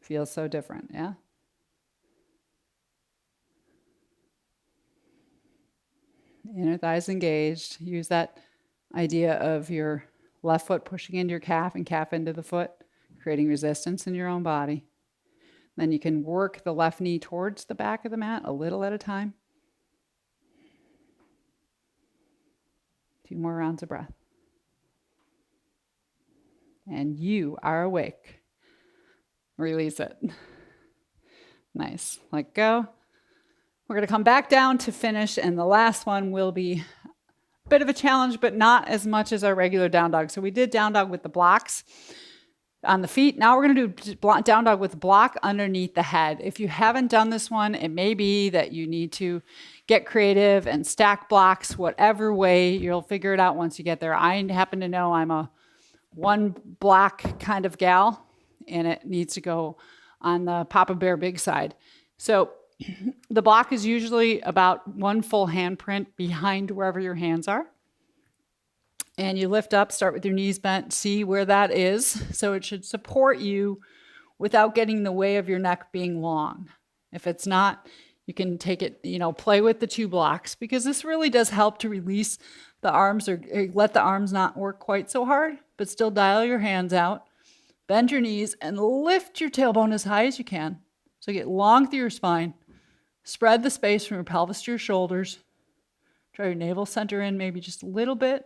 feels so different, yeah? Inner thighs engaged. Use that idea of your left foot pushing into your calf and calf into the foot, creating resistance in your own body. Then you can work the left knee towards the back of the mat a little at a time. 2 more rounds of breath. And you are awake. Release it. Nice. Let go. We're going to come back down to finish, and the last one will be a bit of a challenge, but not as much as our regular down dog. So we did down dog with the blocks on the feet. Now we're going to do down dog with the block underneath the head. If you haven't done this one, it may be that you need to get creative and stack blocks, whatever way. You'll figure it out once you get there. I happen to know I'm a one block kind of gal, and it needs to go on the Papa Bear Big side. So the block is usually about 1 full handprint behind wherever your hands are. And you lift up, start with your knees bent, see where that is. So it should support you without getting in the way of your neck being long. If it's not, you can take it, play with the 2 blocks, because this really does help to release the arms, or let the arms not work quite so hard, but still dial your hands out, bend your knees, and lift your tailbone as high as you can. So get long through your spine. Spread the space from your pelvis to your shoulders. Try your navel center in maybe just a little bit.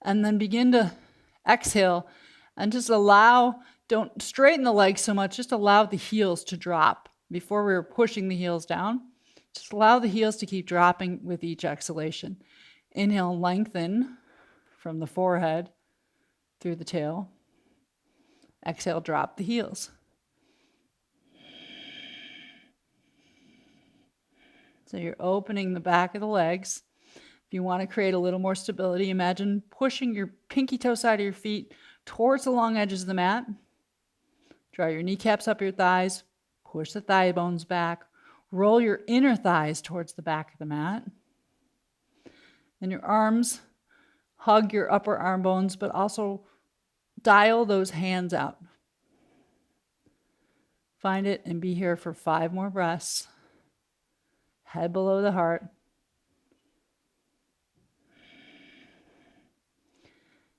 And then begin to exhale and just don't straighten the legs so much, just allow the heels to drop. Before we were pushing the heels down, just allow the heels to keep dropping with each exhalation. Inhale, lengthen from the forehead through the tail. Exhale, drop the heels. So you're opening the back of the legs. If you want to create a little more stability, imagine pushing your pinky toe side of your feet towards the long edges of the mat. Draw your kneecaps up your thighs. Push the thigh bones back. Roll your inner thighs towards the back of the mat. And your arms hug your upper arm bones, but also dial those hands out. Find it and be here for 5 more breaths. Head below the heart.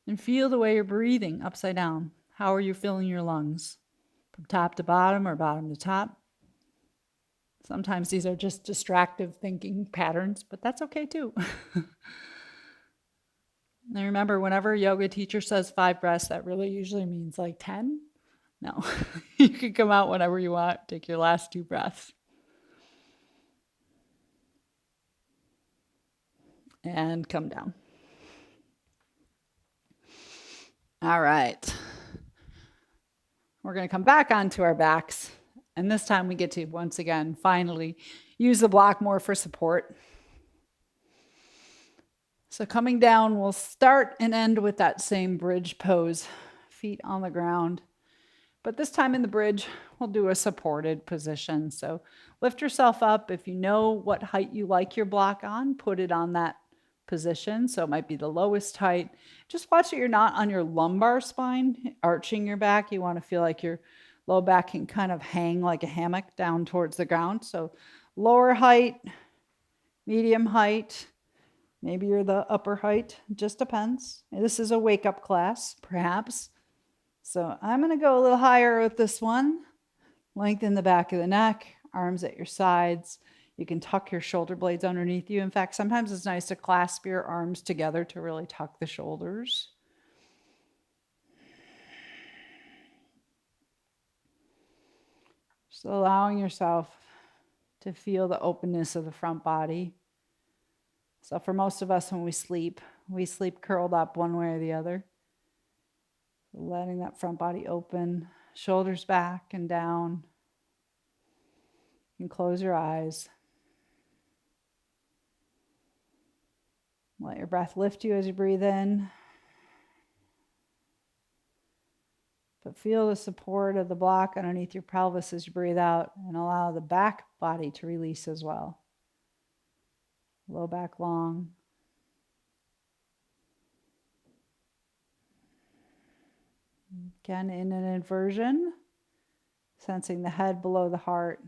And feel the way you're breathing upside down. How are you filling your lungs? From top to bottom or bottom to top? Sometimes these are just distractive thinking patterns, but that's okay too. And remember, whenever a yoga teacher says 5 breaths, that really usually means like 10. No, you can come out whenever you want. Take your last 2 breaths. And come down. All right. We're going to come back onto our backs. And this time we get to, once again, finally use the block more for support. So coming down, we'll start and end with that same bridge pose. Feet on the ground. But this time in the bridge, we'll do a supported position. So lift yourself up. If you know what height you like your block on, put it on that position. So it might be the lowest height. Just watch that you're not on your lumbar spine, arching your back. You want to feel like your low back can kind of hang like a hammock down towards the ground. So lower height, medium height, maybe you're the upper height, just depends. This is a wake-up class, perhaps. So I'm going to go a little higher with this one. Lengthen the back of the neck, arms at your sides. You can tuck your shoulder blades underneath you. In fact, sometimes it's nice to clasp your arms together to really tuck the shoulders. Just allowing yourself to feel the openness of the front body. So for most of us, when we sleep curled up one way or the other. Letting that front body open, shoulders back and down. You can close your eyes. Let your breath lift you as you breathe in. But feel the support of the block underneath your pelvis as you breathe out, and allow the back body to release as well. Low back long. Again, in an inversion, sensing the head below the heart.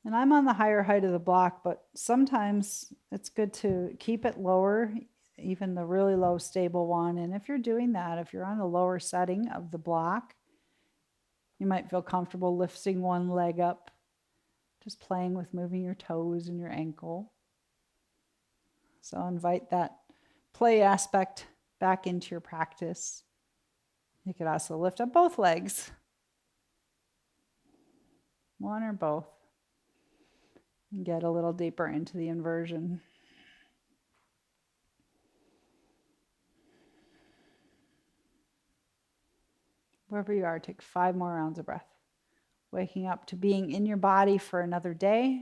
And I'm on the higher height of the block, but sometimes it's good to keep it lower, even the really low stable one. And if you're doing that, if you're on the lower setting of the block, you might feel comfortable lifting one leg up, just playing with moving your toes and your ankle. So invite that play aspect back into your practice. You could also lift up both legs, one or both, and get a little deeper into the inversion. Wherever you are, take 5 more rounds of breath. Waking up to being in your body for another day.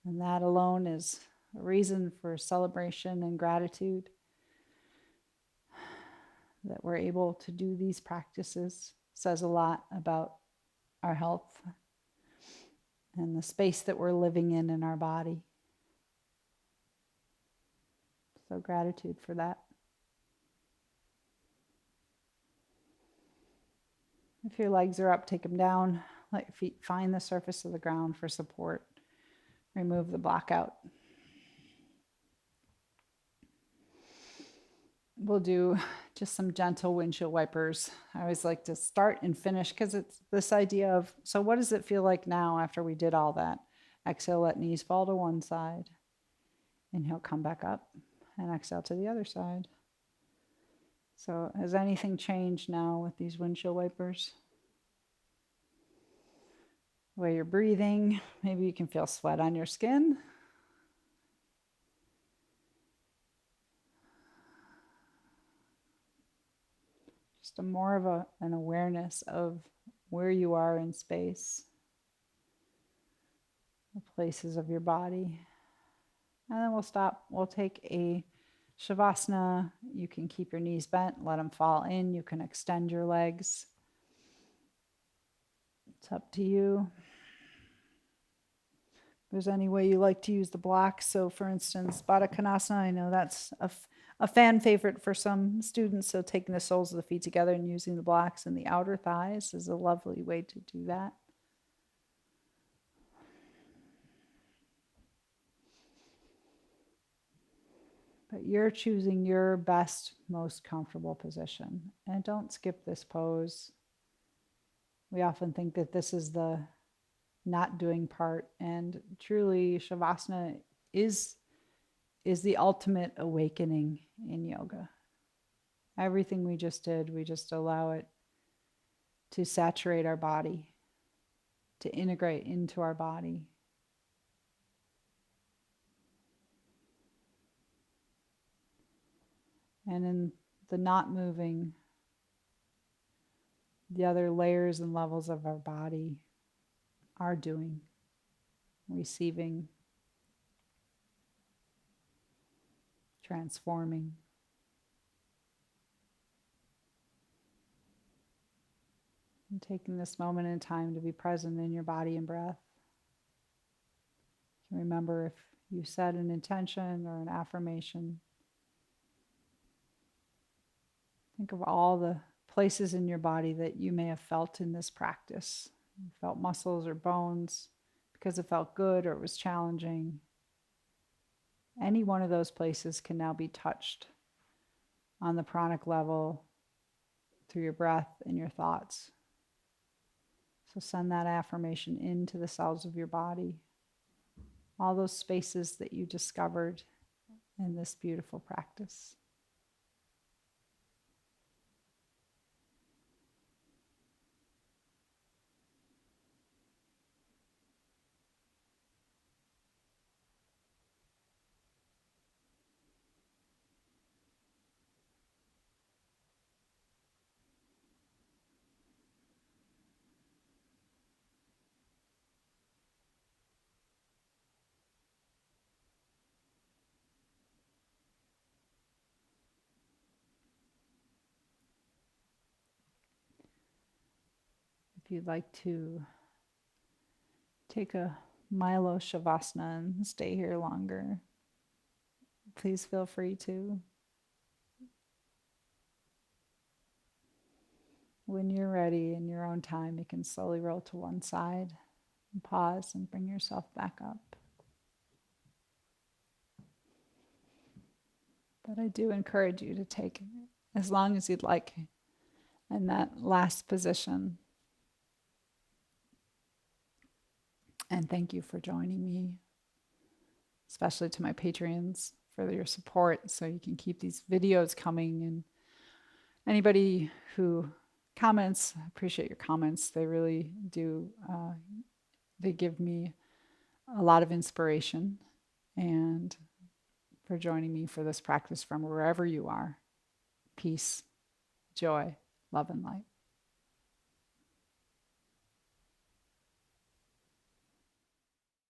And that alone is a reason for celebration and gratitude that we're able to do these practices. Says a lot about our health and the space that we're living in our body. So gratitude for that. If your legs are up, take them down. Let your feet find the surface of the ground for support. Remove the block out. We'll do just some gentle windshield wipers. I always like to start and finish because it's this idea of, so what does it feel like now after we did all that? Exhale, let knees fall to one side. Inhale, come back up, and exhale to the other side. So has anything changed now with these windshield wipers? The way you're breathing, maybe you can feel sweat on your skin. Just more of an awareness of where you are in space, the places of your body. And then we'll stop. We'll take a Shavasana. You can keep your knees bent, let them fall in. You can extend your legs. It's up to you. If there's any way you like to use the blocks. So for instance, Baddha Konasana, I know that's a fan favorite for some students. So taking the soles of the feet together and using the blocks in the outer thighs is a lovely way to do that. But you're choosing your best, most comfortable position. And don't skip this pose. We often think that this is the not doing part. And truly, Shavasana is the ultimate awakening in yoga. Everything we just did, we just allow it to saturate our body, to integrate into our body. And in the not moving, the other layers and levels of our body are doing, receiving, transforming. And taking this moment in time to be present in your body and breath. You can remember if you set an intention or an affirmation. Think of all the places in your body that you may have felt in this practice. You felt muscles or bones because it felt good or it was challenging. Any one of those places can now be touched on the pranic level through your breath and your thoughts. So send that affirmation into the cells of your body. All those spaces that you discovered in this beautiful practice. you'd like to take a Milo Shavasana and stay here longer, please feel free to. When you're ready in your own time, you can slowly roll to one side and pause and bring yourself back up. But I do encourage you to take as long as you'd like in that last position. And thank you for joining me, especially to my Patreons for your support so you can keep these videos coming. And anybody who comments, I appreciate your comments. They really do. They give me a lot of inspiration, and for joining me for this practice from wherever you are. Peace, joy, love, and light.